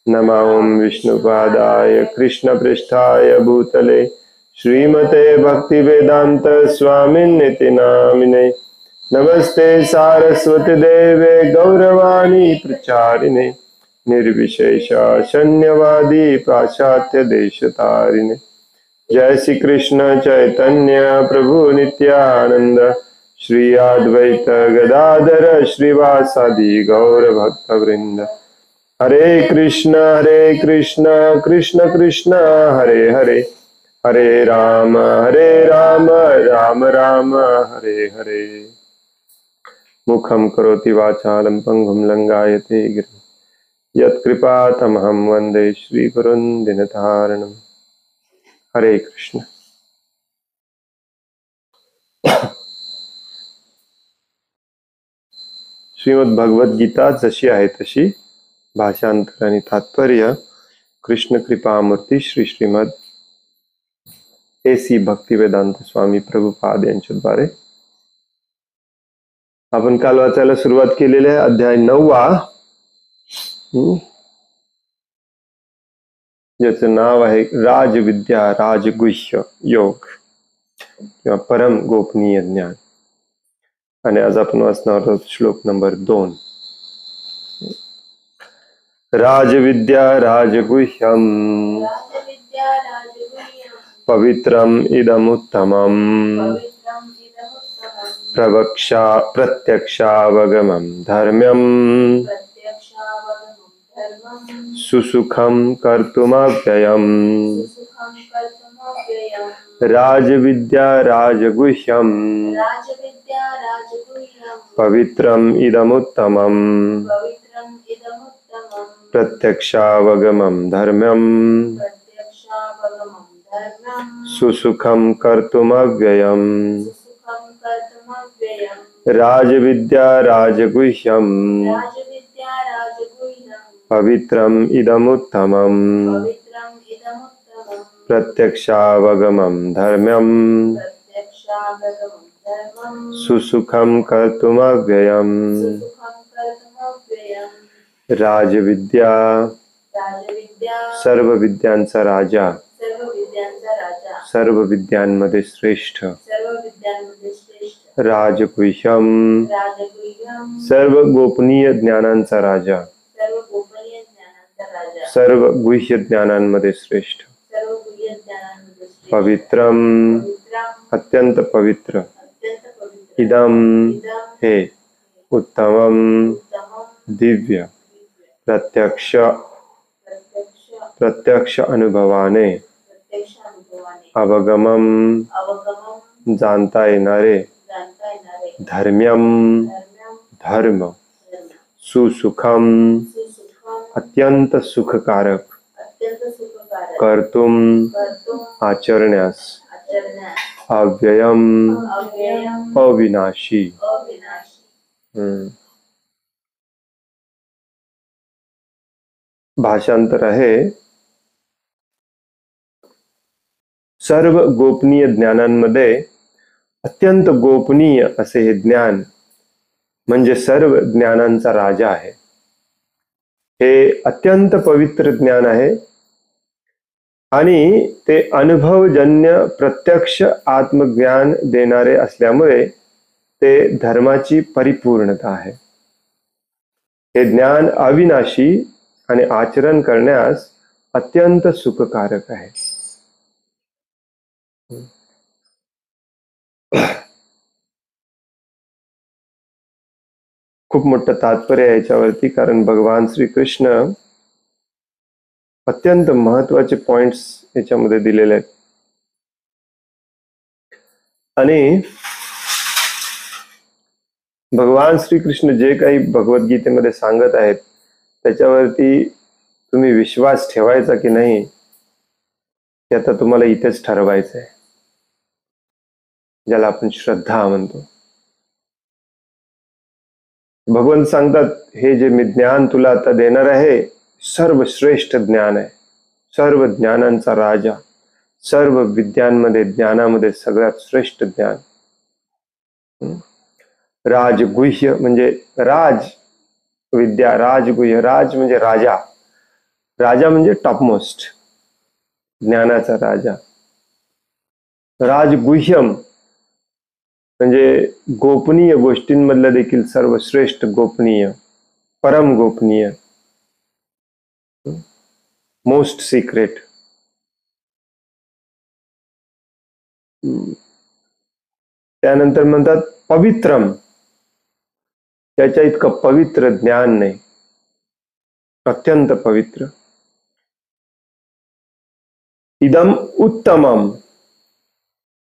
नमो विष्णुपादाय कृष्णपृष्ठाय भूतले श्रीमते भक्तिवेदांत स्वामिन्निति नामिने। नमस्ते सारस्वती देवे गौरवाणी प्रचारिणे निर्विशेष शून्यवादी पाश्चात्य देशतारिणे। जय श्री कृष्ण चैतन्य प्रभु नित्यानंद श्री अद्वैत गदाधर श्रीवासादि गौर भक्त वृंद। हरे कृष्ण कृष्ण कृष्ण हरे हरे, हरे राम राम राम हरे हरे। मुखं करोति वाचालं पंगुं लंघयते गिरिं यत्कृपातमहं वन्दे श्रीगुरुं दीनतारिणम्। हरे कृष्ण। श्रीमद भगवद गीता जशी आहे तशी भाषांतर आणि तात्पर्य कृष्ण कृपामूर्ती श्री श्रीमद AC भक्तिवेदांत स्वामी प्रभुपाद यांच्याद्वारे आपण काल वाचायला सुरुवात केलेली आहे। अध्याय 9वा, ज्याचं नाव आहे राजविद्या राजगुह्य योग किंवा परम गोपनीय ज्ञान। आणि आज आपण वाचणार आहोत श्लोक नंबर 2। राजविद्या राजगुह्यम पवित्रम इदमुत्तमम् प्रत्यक्षावगमं धर्म्यम् सुसुखं कर्तुमव्ययम्। राजविद्या राजगुह्यम पवित्रम इदमुत्तमम् प्रत्यक्षावगमं धर्म्यम् सुसुखं कर्तुमव्ययम्। राजविद्या राजगुह्यम पवित्रम इदमुत्तमम् प्रत्यक्षावगमं धर्म्यम् सुसुखं कर्तुमव्ययम्। राजविद्या सर्व विद्यांचा राजा, सर्व विद्यांमध्ये श्रेष्ठ। राजगुह्यम सर्व गोपनीय ज्ञानांचा राजा, सर्व गुह्य ज्ञानांमध्ये श्रेष्ठ। पवित्रम अत्यंत पवित्र, इदम हे, उत्तमम दिव्य, प्रत्यक्ष अनुभवाने, अवगमम जानता येणारे, धर्म्यम धर्म, सुसुखम अत्यंत सुखकारक, कर्तुम आचरण्यास, अव्ययम अविनाशी। भाषांतर आहे, सर्व गोपनीय ज्ञानांमध्ये अत्यंत गोपनीय असे हे ज्ञान म्हणजे सर्व ज्ञानांचा राजा आहे। हे अत्यंत पवित्र ज्ञान आहे आणि ते अनुभवजन्य प्रत्यक्ष आत्मज्ञान देणारे असल्यामुळे ते धर्माची परिपूर्णता आहे। हे ज्ञान अविनाशी आणि आचरण करण्यास अत्यंत सुखकारक आहे। खूप मोठं तात्पर्य आहे याच्यावरती, कारण भगवान श्रीकृष्ण अत्यंत महत्वाचे पॉइंट्स याच्यामध्ये दिलेले आहेत। आणि भगवान श्रीकृष्ण जे काही भगवद्गीतेमध्ये सांगत आहेत त्याच्यावरती तुम्ही विश्वास ठेवायचा की नाही ते आता तुम्हाला इथेच ठरवायचं आहे, ज्याला आपण श्रद्धा म्हणतो। भगवान सांगतात, हे जे मी ज्ञान तुला आता देणार आहे सर्वश्रेष्ठ ज्ञान आहे, सर्व ज्ञानांचा राजा, सर्व विद्यांमध्ये ज्ञानामध्ये सगळ्यात श्रेष्ठ ज्ञान। राजगुह्य म्हणजे राज विद्या, राजगुह्य, राज म्हणजे राजा, राजा म्हणजे टॉपमोस्ट, ज्ञानाचा राजा. राजगुह्यम म्हणजे गोपनीय गोष्टींमधलं देखील सर्वश्रेष्ठ गोपनीय, परम गोपनीय, मोस्ट सिक्रेट. त्यानंतर म्हणतात पवित्रम, त्याच्या इतकं पवित्र ज्ञान नाही, अत्यंत पवित्र. इदम उत्तमम,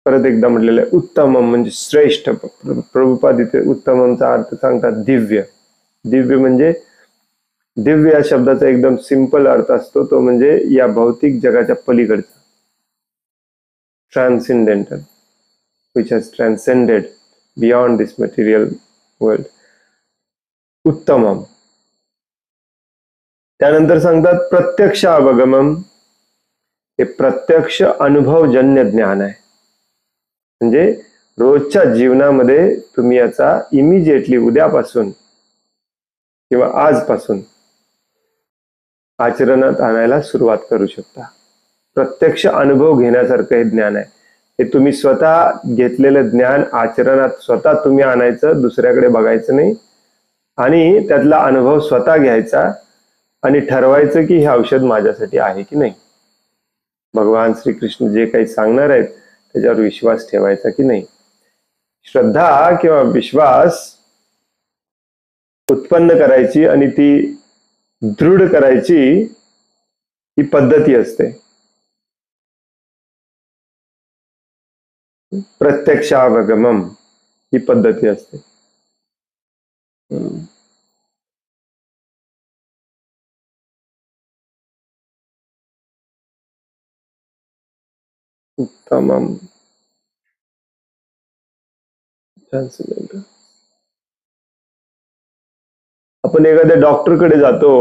परत एकदा म्हटलेलं आहे उत्तमम म्हणजे श्रेष्ठ. प्रभुपाद इथे उत्तममचा अर्थ सांगतात दिव्य. दिव्य म्हणजे, दिव्य या शब्दाचा एकदम सिंपल अर्थ असतो तो म्हणजे या भौतिक जगाच्या पलीकडचा, transcendental, which has transcended beyond this material world. उत्तमम. त्यानंतर सांगतात प्रत्यक्ष अवगमम, हे प्रत्यक्ष अनुभवजन्य ज्ञान आहे. म्हणजे रोजच्या जीवनामध्ये तुम्ही याचा इमिजिएटली उद्यापासून किंवा आजपासून आचरणात आणायला सुरुवात करू शकता. प्रत्यक्ष अनुभव घेण्यासारखं हे ज्ञान आहे. हे तुम्ही स्वतः घेतलेलं ज्ञान आचरणात स्वतः तुम्ही आणायचं, दुसऱ्याकडे बघायचं नाही, आणि त्यातला अनुभव स्वतः घ्यायचा आणि ठरवायचं की हे औषध माझ्यासाठी आहे की नाही. भगवान श्रीकृष्ण जे काही सांगणार आहेत त्याच्यावर विश्वास ठेवायचा की नाही. श्रद्धा किंवा विश्वास उत्पन्न करायची आणि ती दृढ करायची ही पद्धती असते. प्रत्यक्षावगमम ही पद्धती असते. उत्तमम. आपण एखाद्या डॉक्टरकडे जातो,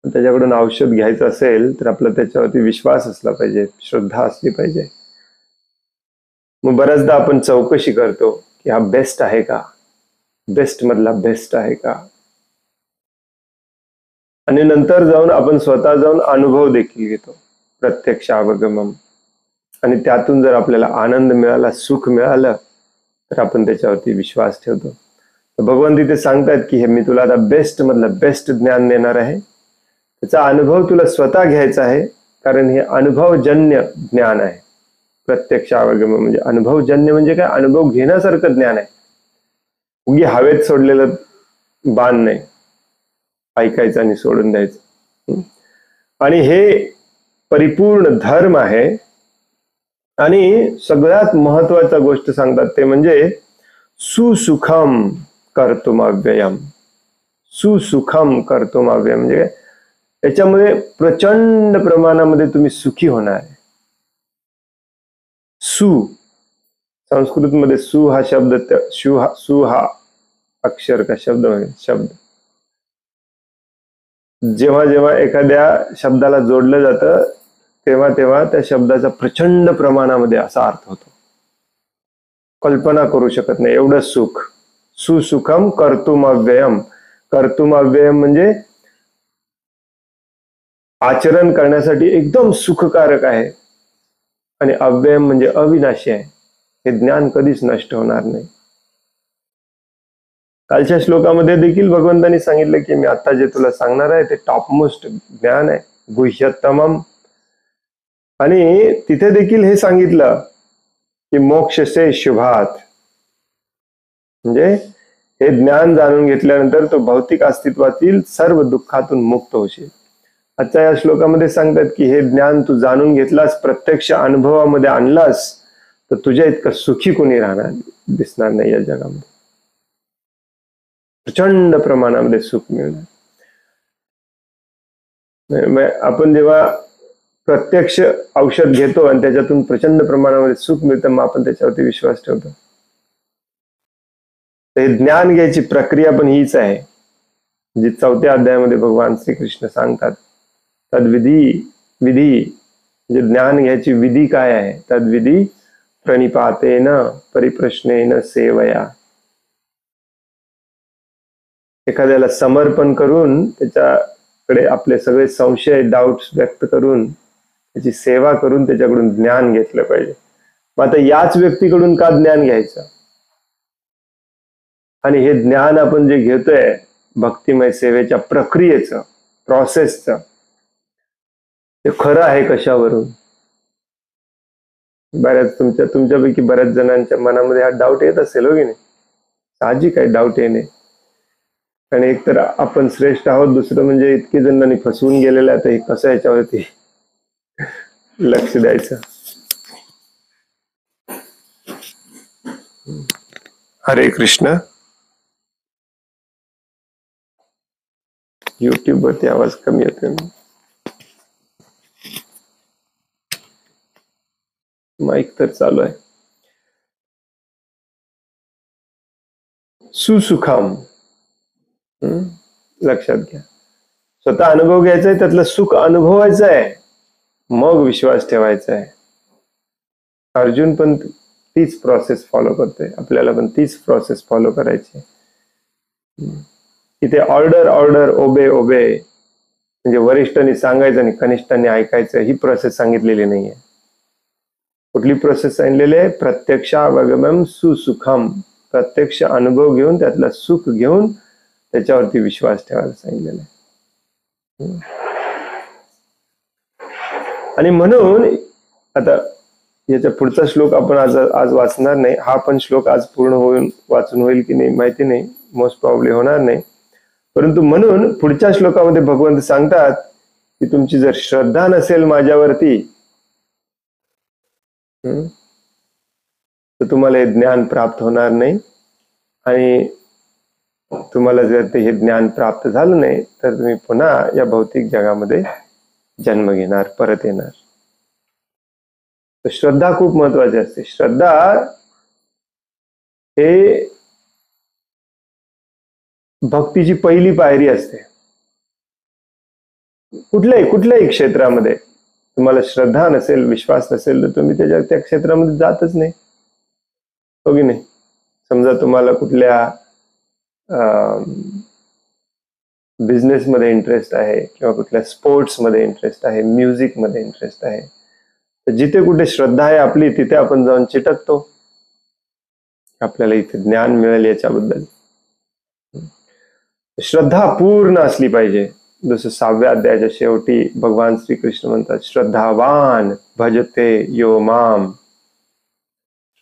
त्याच्याकडून औषध घ्यायचं असेल तर आपला त्याच्यावरती विश्वास असला पाहिजे, श्रद्धा असली पाहिजे. मग बऱ्याचदा आपण चौकशी करतो की हा बेस्ट आहे का, बेस्ट मधला बेस्ट आहे का, आणि नंतर जाऊन आपण स्वतः जाऊन अनुभव देखील घेतो, प्रत्यक्ष अवगमम. आणि त्यातून जर आपल्याला आनंद मिळाला, सुख मिळालं, तर आपण त्याच्यावरती विश्वास ठेवतो. भगवान तिथे सांगतात की हे मी तुला आता बेस्ट मधलं बेस्ट ज्ञान देणार आहे, त्याचा अनुभव तुला स्वतः घ्यायचा आहे, कारण हे अनुभवजन्य ज्ञान आहे. प्रत्यक्ष अवगम म्हणजे अनुभवजन्य म्हणजे काय, अनुभव घेण्यासारखं ज्ञान आहे. उगी हवेत सोडलेलं बाण नाही, ऐकायचं आणि सोडून द्यायचं. आणि हे परिपूर्ण धर्म आहे. आणि सगळ्यात महत्वाचा गोष्ट सांगतात ते म्हणजे सुसुखम कर्तुमव्ययम. सुसुखम कर्तुमव्ययम म्हणजे याच्यामध्ये प्रचंड प्रमाणामध्ये तुम्ही सुखी होणार आहे. सु, संस्कृत मध्ये सु हा शब्द, सु हा अक्षर का शब्द म्हणजे शब्द. जेव्हा जेव्हा एखाद्या शब्दाला जोडलं जातं तेव्हा तेव्हा त्या शब्दाचा प्रचंड प्रमाणामध्ये असा अर्थ होतो, कल्पना करू शकत नाही एवढं सुख. सुसुखम कर्तुमव्ययम. कर्तुमव्ययम म्हणजे आचरण करण्यासाठी एकदम सुखकारक आहे, आणि अव्ययम म्हणजे अविनाशी आहे. हे ज्ञान कधीच नष्ट होणार नाही. कालच्या श्लोकामध्ये देखील भगवंतांनी सांगितलं की मी आता जे तुला सांगणार आहे ते टॉपमोस्ट ज्ञान आहे, गुह्यतमम. आणि तिथे देखील हे सांगितलं की मोक्ष से शुभात, म्हणजे हे ज्ञान जाणून घेतल्यानंतर तो भौतिक अस्तित्वातील सर्व दुःखातून मुक्त होशील. आजच्या या श्लोकामध्ये सांगतात की हे ज्ञान तू जाणून घेतलास, प्रत्यक्ष अनुभवामध्ये आणलास, तर तुझ्या इतकं सुखी कोणी राहणार दिसणार नाही या जगामध्ये. प्रचंड प्रमाणामध्ये सुख मिळणार. आपण जेव्हा प्रत्यक्ष औषध घेतो आणि त्याच्यातून प्रचंड प्रमाणामध्ये सुख मिळतं, मग आपण त्याच्यावरती विश्वास ठेवतो. हे ज्ञान घ्यायची प्रक्रिया पण हीच आहे, जी 4थ्या अध्यायामध्ये भगवान श्रीकृष्ण सांगतात. तद्विधी, विधी म्हणजे ज्ञान घ्यायची विधी काय आहे. तद्विधी प्रणिपातेन परिप्रश्नेन सेवया. एखाद्याला समर्पण करून त्याच्या कडे आपले सगळे संशय डाऊट्स व्यक्त करून त्याची सेवा करून त्याच्याकडून ज्ञान घेतलं पाहिजे. मग आता याच व्यक्तीकडून का ज्ञान घ्यायचं? आणि हे ज्ञान आपण जे घेतोय भक्तिमय सेवेच्या प्रक्रियेचं, प्रोसेसचं, ते खरं आहे कशावरून? बऱ्याच तुमच्यापैकी बऱ्याच जणांच्या मनामध्ये हा डाऊट येत असेल, हो की नाही? साहजिक आहे डाऊट येणे. आणि एक तर आपण श्रेष्ठ आहोत, दुसरं म्हणजे इतके जणांनी फसवून गेलेलं आहे, तर हे कसं याच्यावरती लक्ष द्यायचं? हरे कृष्ण. युट्यूब वरती आवाज कमी येतोय. माईक तर चालू आहे. सुसुखाम, लक्षात घ्या. स्वतः अनुभव घ्यायचा आहे, त्यातलं सुख अनुभवायचं आहे, मग विश्वास ठेवायचा आहे. अर्जुन पण तीच प्रोसेस फॉलो करतोय, आपल्याला पण तीच प्रोसेस फॉलो करायची. इथे ऑर्डर ऑर्डर ओबे ओबे म्हणजे वरिष्ठांनी सांगायचं आणि कनिष्ठांनी ऐकायचं, ही प्रोसेस सांगितलेली नाहीये. कुठली प्रोसेस सांगितलेली आहे? प्रत्यक्षावगमम सुसुखम, प्रत्यक्ष अनुभव घेऊन त्यातला सुख घेऊन त्याच्यावरती विश्वास ठेवायला सांगितलेलं आहे. आणि म्हणून आता याच्या पुढचा श्लोक आपण आज वाचणार नाही. हा पण श्लोक आज पूर्ण वाचून होईल की नाही माहिती नाही, मोस्ट प्रॉब्ली होणार नाही. परंतु म्हणून पुढच्या श्लोकामध्ये भगवंत सांगतात की तुमची जर श्रद्धा नसेल माझ्यावरती तर तुम्हाला हे ज्ञान प्राप्त होणार नाही. आणि तुम्हाला जर ते हे ज्ञान प्राप्त झालं नाही तर तुम्ही पुन्हा या भौतिक जगामध्ये जन्म घेणार, परत येणार. तर श्रद्धा खूप महत्वाची असते. श्रद्धा हे भक्तीची पहिली पायरी असते. कुठल्याही क्षेत्रामध्ये तुम्हाला श्रद्धा नसेल, विश्वास नसेल तर तुम्ही त्या क्षेत्रामध्ये जातच नाही, हो की नाही? समजा तुम्हाला कुठल्या बिझनेस मध्ये इंटरेस्ट आहे किंवा कुठल्या स्पोर्ट्स मध्ये इंटरेस्ट आहे, म्युझिक मध्ये इंटरेस्ट आहे, तर जिथे कुठे श्रद्धा आहे आपली तिथे आपण जाऊन चिटकतो, आपल्याला इथे ज्ञान मिळेल याच्याबद्दल. श्रद्धा पूर्ण असली पाहिजे. जसं 6व्या अध्यायाच्या शेवटी भगवान श्रीकृष्ण म्हणतात, श्रद्धावान भजते यो माम.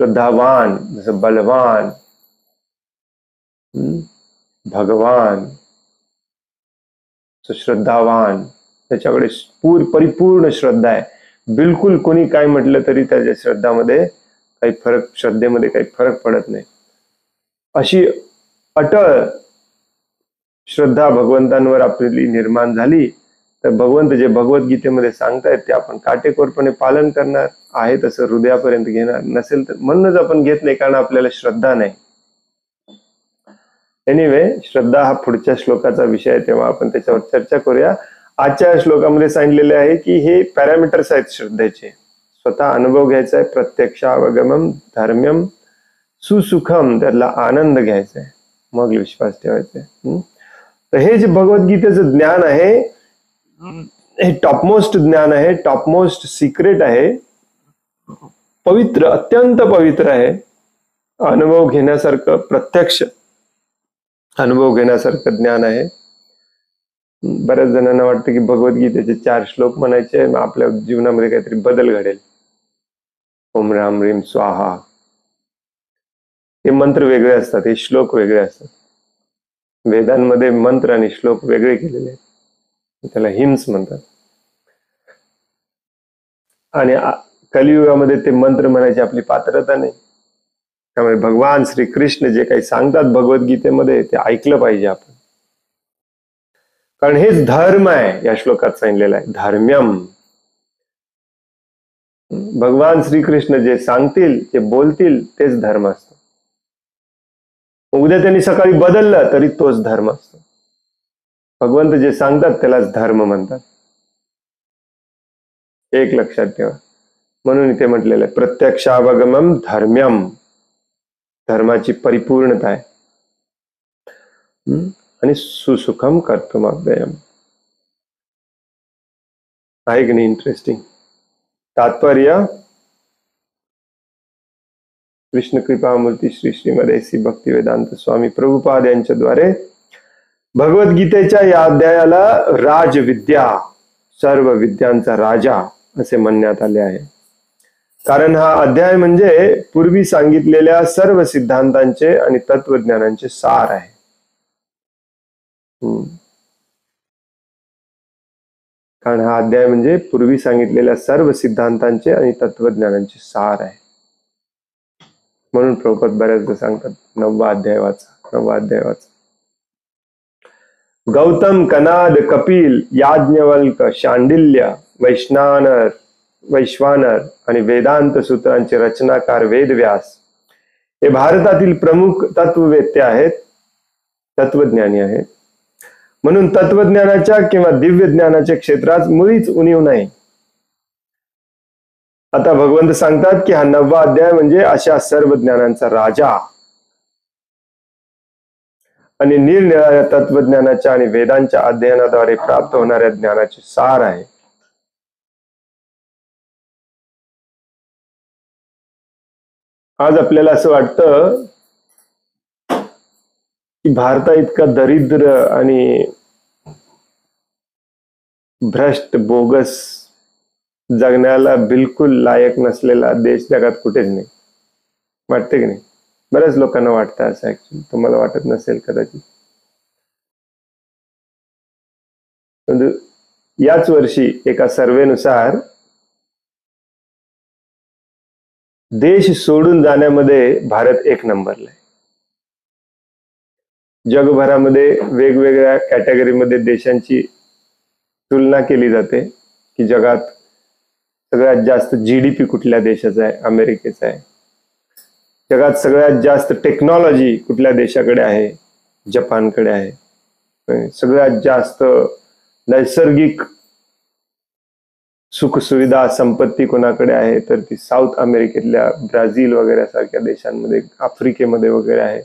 श्रद्धावान जसं बलवान, भगवान, श्रद्धावान, त्याच्याकडे परिपूर्ण श्रद्धा आहे. बिलकुल कोणी काय म्हटलं तरी त्याच्या श्रद्धेमध्ये काही फरक पडत नाही. अशी अटळ श्रद्धा भगवंतांवर आपली निर्माण झाली तर भगवंत जे भगवद्गीतेमध्ये सांगतायत ते आपण काटेकोरपणे पालन करणार आहे, तसं हृदयापर्यंत घेणार. नसेल तर म्हणूनच आपण घेत नाही, कारण आपल्याला श्रद्धा नाही. एनिवे, श्रद्धा हा पुढच्या श्लोकाचा विषय आहे, तेव्हा आपण त्याच्यावर चर्चा करूया. आजच्या श्लोकामध्ये सांगितलेले आहे की हे पॅरामीटर्स आहेत श्रद्धेचे. स्वतः अनुभव घ्यायचा आहे, प्रत्यक्षावगमम धर्म्यम सुसुखम, त्यातला आनंद घ्यायचा आहे, मग विश्वास ठेवायचा आहे. तर हे जे भगवद्गीतेचं ज्ञान आहे हे टॉपमोस्ट ज्ञान आहे, टॉपमोस्ट सिक्रेट आहे, पवित्र, अत्यंत पवित्र आहे. अनुभव घेण्यासारखं, प्रत्यक्ष अनुभव घेण्यासारखं ज्ञान आहे. बऱ्याच जणांना वाटतं की भगवद्गीतेचे 4 श्लोक म्हणायचे, आपल्या जीवनामध्ये काहीतरी बदल घडेल. ओम राम ह्रीम स्वाहा, हे मंत्र वेगळे असतात, हे श्लोक वेगळे असतात. वेदांमध्ये मंत्र आणि श्लोक वेगळे केलेले आहेत, त्याला हिम्स म्हणतात. आणि कलियुगामध्ये ते मंत्र म्हणायची आपली पात्रता नाही. त्यामुळे भगवान श्रीकृष्ण जे काही सांगतात भगवद्गीतेमध्ये ते ऐकलं पाहिजे आपण, कारण हेच धर्म आहे. या श्लोकात सांगितलेलं आहे धर्म्यम. भगवान श्रीकृष्ण जे सांगतील, जे बोलतील तेच धर्म असतो. उद्या त्यांनी सकाळी बदललं तरी तोच धर्म असतो. भगवंत जे सांगतात त्यालाच धर्म म्हणतात, एक लक्षात ठेवा. म्हणून इथे म्हटलेलं आहे प्रत्यक्षावगमम धर्म्यम, धर्माची परिपूर्णता आहे. आणि सुसुखम कर्तुमव्ययम, आहे की नाही इंटरेस्टिंग? तात्पर्य कृष्ण कृपामूर्ती श्री श्रीमद ऐसी भक्ती वेदांत स्वामी प्रभुपाद यांच्याद्वारे भगवद्गीतेच्या या अध्यायाला राजविद्या, सर्व विद्यांचा राजा असे म्हणण्यात आले आहे. कारण हा अध्याय म्हणजे पूर्वी सांगितलेल्या सर्व सिद्धांतांचे आणि तत्वज्ञानांचे सार आहे. कारण हा अध्याय म्हणजे पूर्वी सांगितलेल्या सर्व सिद्धांतांचे आणि तत्वज्ञानांचे सार आहे. म्हणून प्रभुपाद बऱ्याचदा सांगतात 9वा अध्याय वाचा. गौतम, कनाद, कपिल, याज्ञवल्क, शांडिल्य, वैश्वानर आणि वेदांत सूत्रांचे रचनाकार वेदव्यास हे भारतातील प्रमुख तत्ववेत्ते आहेत, तत्वज्ञानी आहेत. म्हणून तत्वज्ञानाच्या किंवा दिव्य ज्ञानाच्या क्षेत्रात मुळीच उणीव नाही. आता भगवंत सांगतात की हा 9वा अध्याय म्हणजे अशा सर्व ज्ञानांचा राजा आणि निरनिराळ्या तत्वज्ञानाच्या आणि वेदांच्या अध्ययनाद्वारे प्राप्त होणाऱ्या ज्ञानाचे सार आहे. आज आपल्याला असं वाटतं की भारता इतका दरिद्र आणि भ्रष्ट, बोगस, जगण्याला बिलकुल लायक नसलेला देश जगात कुठेच नाही. वाटते की नाही? बऱ्याच लोकांना वाटतं असं. ऍक्च्युअली तुम्हाला वाटत नसेल कदाचित. याच वर्षी एका सर्वेनुसार देश सोडून जाण्यामध्ये भारत 1 नंबरला आहे. जगभरामध्ये वेगवेगळ्या कॅटेगरीमध्ये देशांची तुलना केली जाते की जगात सगळ्यात जास्त जीडीपी कुठल्या देशाचा आहे? अमेरिकेचा आहे. जगात सगळ्यात जास्त टेक्नॉलॉजी कुठल्या देशाकडे आहे? जपानकडे आहे. सगळ्यात जास्त नैसर्गिक सुखसुविधा, संपत्ती कोणाकडे आहे? तर ती साऊथ अमेरिकेतल्या ब्राझील वगैरे सारख्या देशांमध्ये, आफ्रिकेमध्ये वगैरे आहे.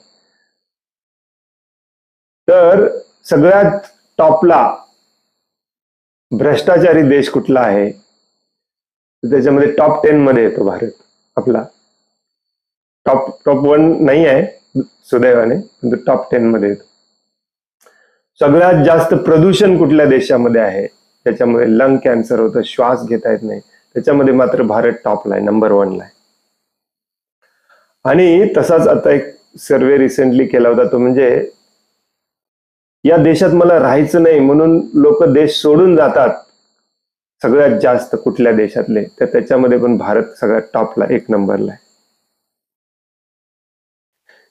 तर सगळ्यात टॉपला भ्रष्टाचारी देश कुठला आहे? त्याच्यामध्ये टॉप 10 मध्ये येतो भारत आपला. टॉप 1 नाही आहे सुदैवाने, पण टॉप 10 मध्ये येतो. सगळ्यात जास्त प्रदूषण कुठल्या देशामध्ये आहे? त्याच्यामध्ये लंग कॅन्सर होतं, श्वास घेता येत नाही. त्याच्यामध्ये मात्र भारत टॉपला आहे, नंबर 1 ला आहे. आणि तसाच आता एक सर्वे रिसेंटली केला होता, तो म्हणजे या देशात मला राहायचं नाही म्हणून लोक देश सोडून जातात सगळ्यात जास्त कुठल्या देशातले, तर त्याच्यामध्ये पण भारत सगळ्यात टॉपला 1 नंबरला आहे.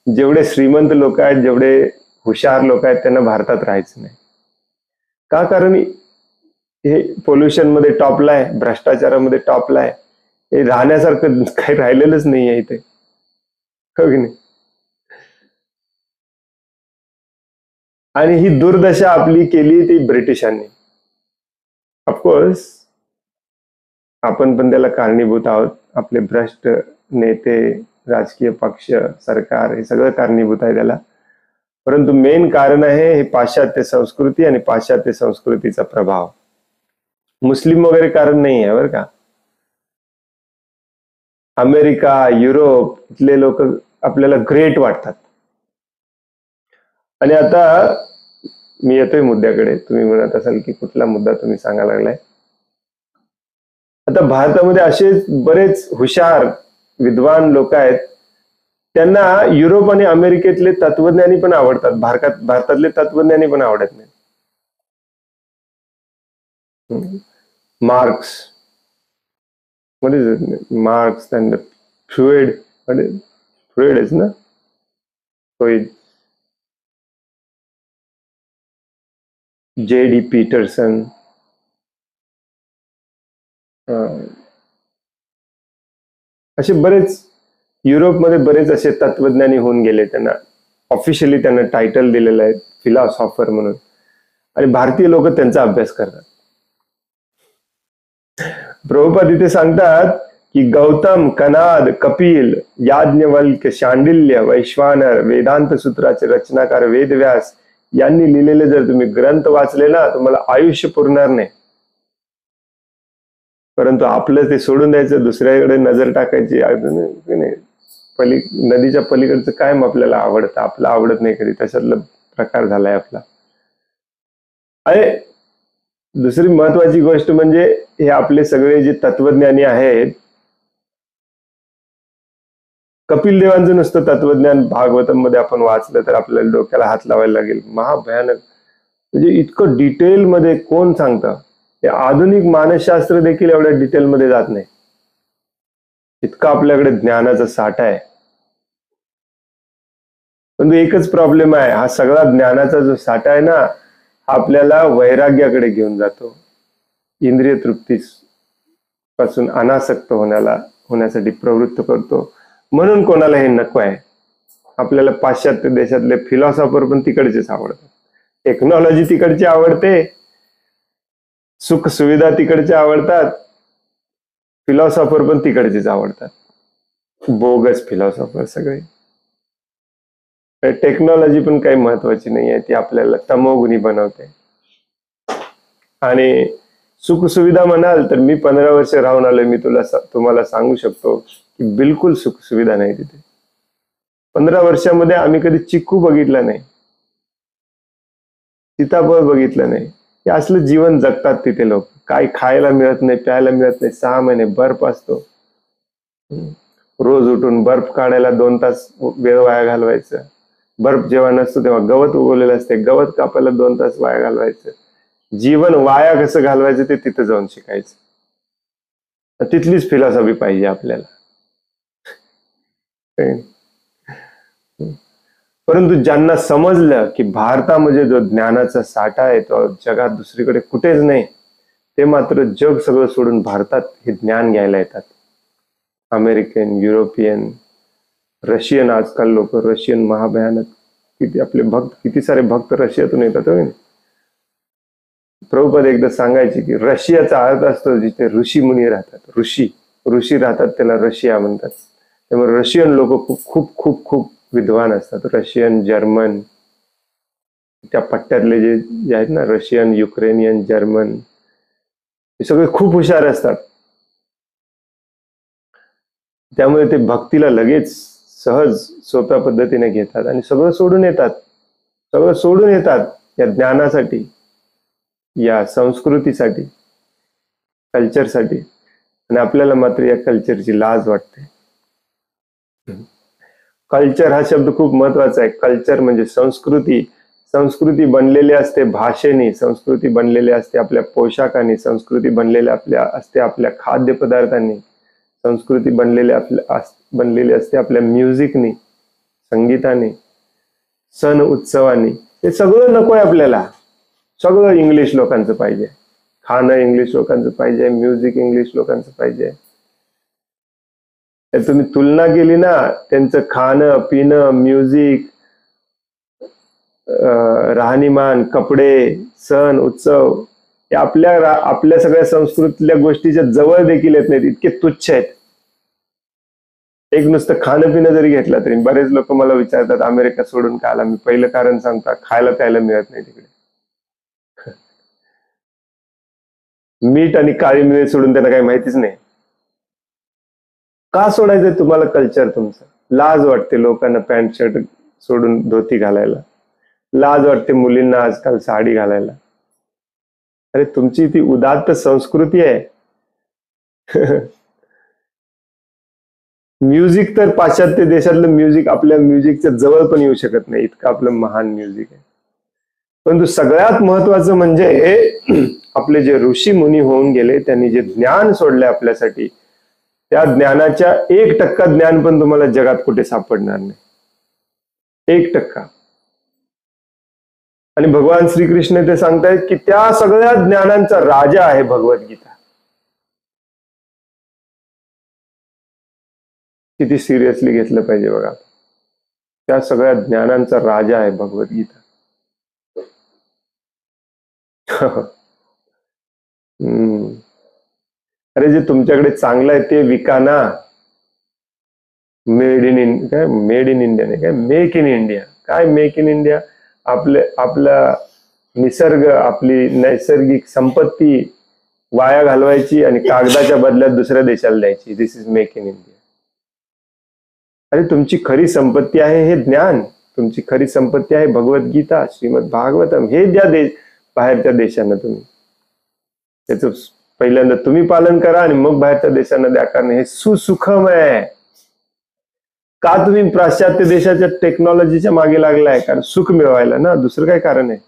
जेवढे श्रीमंत लोक आहेत, जेवढे हुशार लोक आहेत, त्यांना भारतात राहायचं नाही. का? कारण हे पोल्युशन मध्ये टॉपला आहे, भ्रष्टाचारामध्ये टॉपला आहे. हे राहण्यासारखं काही राहिलेलंच नाही आहे इथे, हो की नाही? आणि ही दुर्दशा आपली केली ती ब्रिटिशांनी. ऑफकोर्स आपण पण त्याला कारणीभूत आहोत. आपले भ्रष्ट नेते, राजकीय पक्ष, सरकार, हे सगळं कारणीभूत आहे त्याला. परंतु मेन कारण आहे हे पाश्चात्य संस्कृती आणि पाश्चात्य संस्कृतीचा प्रभाव. मुस्लिम वगैरे कारण नाही आहे बरं का. अमेरिका, युरोप इथले लोक आपल्याला ग्रेट वाटतात. आणि आता मी येतोय मुद्द्याकडे. तुम्ही म्हणत असाल की कुठला मुद्दा तुम्ही सांगायला लागलाय. आता भारतामध्ये असे बरेच हुशार, विद्वान लोक आहेत, त्यांना युरोप आणि अमेरिकेतले तत्वज्ञानी पण आवडतात, भारतातले तत्वज्ञानी पण आवडत नाही. Marks, what is it? Marx and Freud. What is Freud is ना? Freud. J.D. Peterson. असे बरेच युरोपमध्ये बरेच असे तत्वज्ञानी होऊन गेले. त्यांना ऑफिशियली त्यांना टायटल दिलेलं आहे फिलॉसॉफर म्हणून. आणि भारतीय लोक त्यांचा अभ्यास करतात. प्रभुपाद इथे सांगतात की गौतम, कनाद, कपिल, याज्ञवल्क्य, शांडिल्य, वैश्वानर, वेदांत सूत्राचे रचनाकार वेदव्यास यांनी लिहिलेले जर तुम्ही ग्रंथ वाचले ना, तुम्हाला आयुष्य पुरणार नाही. परंतु आपलं ते सोडून द्यायचं, दुसऱ्याकडे नजर टाकायची नाही. नदीच्या पलीकडचं काय मग आपल्याला आवडतं, आपलं आवडत नाही कधी, तशातला प्रकार झालाय आपला. अरे दुसरी महत्वाची गोष्ट म्हणजे हे आपले सगळे जे तत्वज्ञानी आहेत, कपिल देवांचं नुसतं तत्वज्ञान भागवतम मध्ये आपण वाचलं तर आपल्याला डोक्याला हात लावायला लागेल. महाभयानक, म्हणजे इतकं डिटेल मध्ये कोण सांगतं. हे आधुनिक मानसशास्त्र देखील एवढ्या डिटेल मध्ये जात नाही, इतका आपल्याकडे ज्ञानाचा साठा आहे. पण एकच प्रॉब्लेम आहे, हा सगळा ज्ञानाचा जो साठा आहे ना, हा आपल्याला वैराग्याकडे घेऊन जातो, इंद्रिय तृप्तीस पासून अनासक्त होण्यासाठी प्रवृत्त करतो. म्हणून कोणाला हे नको आहे. आपल्याला पाश्चात्य देशातले फिलॉसॉफर पण तिकडचेच आवडतात, टेक्नॉलॉजी तिकडची आवडते, सुख सुविधा तिकडच्या आवडतात, फिलॉसॉफर पण तिकडचेच आवडतात, बोगस फिलॉसॉफर सगळे. टेक्नॉलॉजी पण काही महत्वाची नाही आहे, ती आपल्याला तमोगुणी बनवते. आणि सुख सुविधा म्हणाल तर मी 15 वर्ष राहून आलोय, मी तुम्हाला सांगू शकतो की बिलकुल सुख सुविधा नाही तिथे. 15 वर्षामध्ये आम्ही कधी चिक्कू बघितला नाही, सीताफळ बघितलं नाही. हे असलं जीवन जगतात तिथे लोक. काय खायला मिळत नाही, प्यायला मिळत नाही, 6 महिने बर्फ असतो, रोज उठून बर्फ काढायला 2 तास वेळ वाया घालवायचं. बर्फ जेव्हा नसतो तेव्हा गवत उगवलेलं असते, गवत कापायला 2 तास वाया घालवायचं. जीवन वाया कसं घालवायचं ते तिथं जाऊन शिकायचं. तिथलीच फिलॉसॉफी पाहिजे आपल्याला. परंतु ज्यांना समजलं की भारतामध्ये जो ज्ञानाचा साठा आहे तो जगात दुसरीकडे कुठेच नाही, ते मात्र जग सगळं सोडून भारतात हे ज्ञान घ्यायला येतात. अमेरिकन, युरोपियन, रशियन, आजकाल लोक रशियन महाभयानक, किती आपले भक्त, किती सारे भक्त रशियातून येतात. प्रभुपाद एकदा सांगायचे की रशियाचा अर्थ असतो जिथे ऋषी मुनी राहतात, ऋषी राहतात, त्याला रशिया म्हणतात. त्यामुळे रशियन लोक खूप खूप खूप खूप विद्वान असतात. रशियन, जर्मन, त्या पट्ट्यातले जे आहेत ना, रशियन, युक्रेनियन, जर्मन, हे सगळे खूप हुशार असतात. त्यामुळे ते भक्तीला लगेच सहज सोप्या पद्धतीने घेतात आणि सगळं सोडून येतात या ज्ञानासाठी, या संस्कृतीसाठी, कल्चरसाठी. आणि आपल्याला मात्र या कल्चरची लाज वाटते. कल्चर हा शब्द खूप महत्वाचा आहे. कल्चर म्हणजे संस्कृती. संस्कृती बनलेली असते भाषेने, संस्कृती बनलेली असते आपल्या पोशाखाने, संस्कृती बनलेली असते आपल्या खाद्यपदार्थांनी, संस्कृती बनलेली असते आपल्या म्युझिकनी, संगीताने, सण उत्सवाने. हे सगळं नकोय आपल्याला. सगळं इंग्लिश लोकांचं पाहिजे, खाणं इंग्लिश लोकांचं पाहिजे, म्युझिक इंग्लिश लोकांचं पाहिजे. तुम्ही तुलना केली ना, त्यांचं खाणं पिणं, म्युझिक, राहणीमान, कपडे, सण उत्सव, हे आपल्या सगळ्या संस्कृतीतल्या गोष्टीच्या जवळ देखील येत नाहीत, इतके तुच्छ आहेत. एक नुसतं खाणं पिणं जरी घेतलं तरी बरेच लोक मला विचारतात अमेरिका सोडून का आला. मी पहिलं कारण सांगता, खायला प्यायला मिळत नाही तिकडे. मीठ आणि काळी मिरी सोडून त्यांना काही माहितीच नाही. का सोडायचंय तुम्हाला कल्चर तुमचं? लाज वाटते लोकांना पॅन्ट शर्ट सोडून धोती घालायला, लाज वाटते मुलींना आजकाल साडी घालायला. अरे तुमची ती उदात्त संस्कृती आहे. म्युझिक तर पाश्चात्य देशातलं म्युझिक आपल्या म्युझिकच्या जवळ पण येऊ शकत नाही, इतकं आपलं महान म्युझिक आहे. परंतु सगळ्यात महत्वाचं म्हणजे आपले जे ऋषी मुनी होऊन गेले, त्यांनी जे ज्ञान सोडले आपल्यासाठी, त्या ज्ञानाच्या 1% ज्ञान पण तुम्हाला जगात कुठे सापडणार नाही. 1%. आणि भगवान श्रीकृष्ण ते सांगतायत की त्या सगळ्या ज्ञानांचा राजा आहे भगवद्गीता. किती सिरियसली घेतलं पाहिजे बघा. त्या सगळ्या ज्ञानांचा राजा आहे भगवद्गीता. अरे जे तुमच्याकडे चांगलं आहे ते विका ना. मेड इन इंडिया नाही, काय मेक इन इंडिया. काय मेक इन इंडिया? आपला निसर्ग, आपली नैसर्गिक संपत्ती, वाया घालवायची आणि कागदाच्या बदल्यात दुसऱ्या देशाला द्यायची. दिस इज मेक इन इंडिया. अरे तुमची खरी संपत्ती आहे हे ज्ञान, तुमची खरी संपत्ती आहे भगवद्गीता, श्रीमद भागवतम. हे द्या बाहेरच्या देशांना तुम्ही. त्याचं पहिल्यांदा तुम्ही पालन करा आणि मग बाहेरच्या देशांना द्या, कारण हे सुसुखम आहे. का तुम्ही पाश्चात्य देशाच्या टेक्नॉलॉजीच्या मागे लागलाय? कारण सुख मिळवायला ना, दुसरं काय कारण आहे?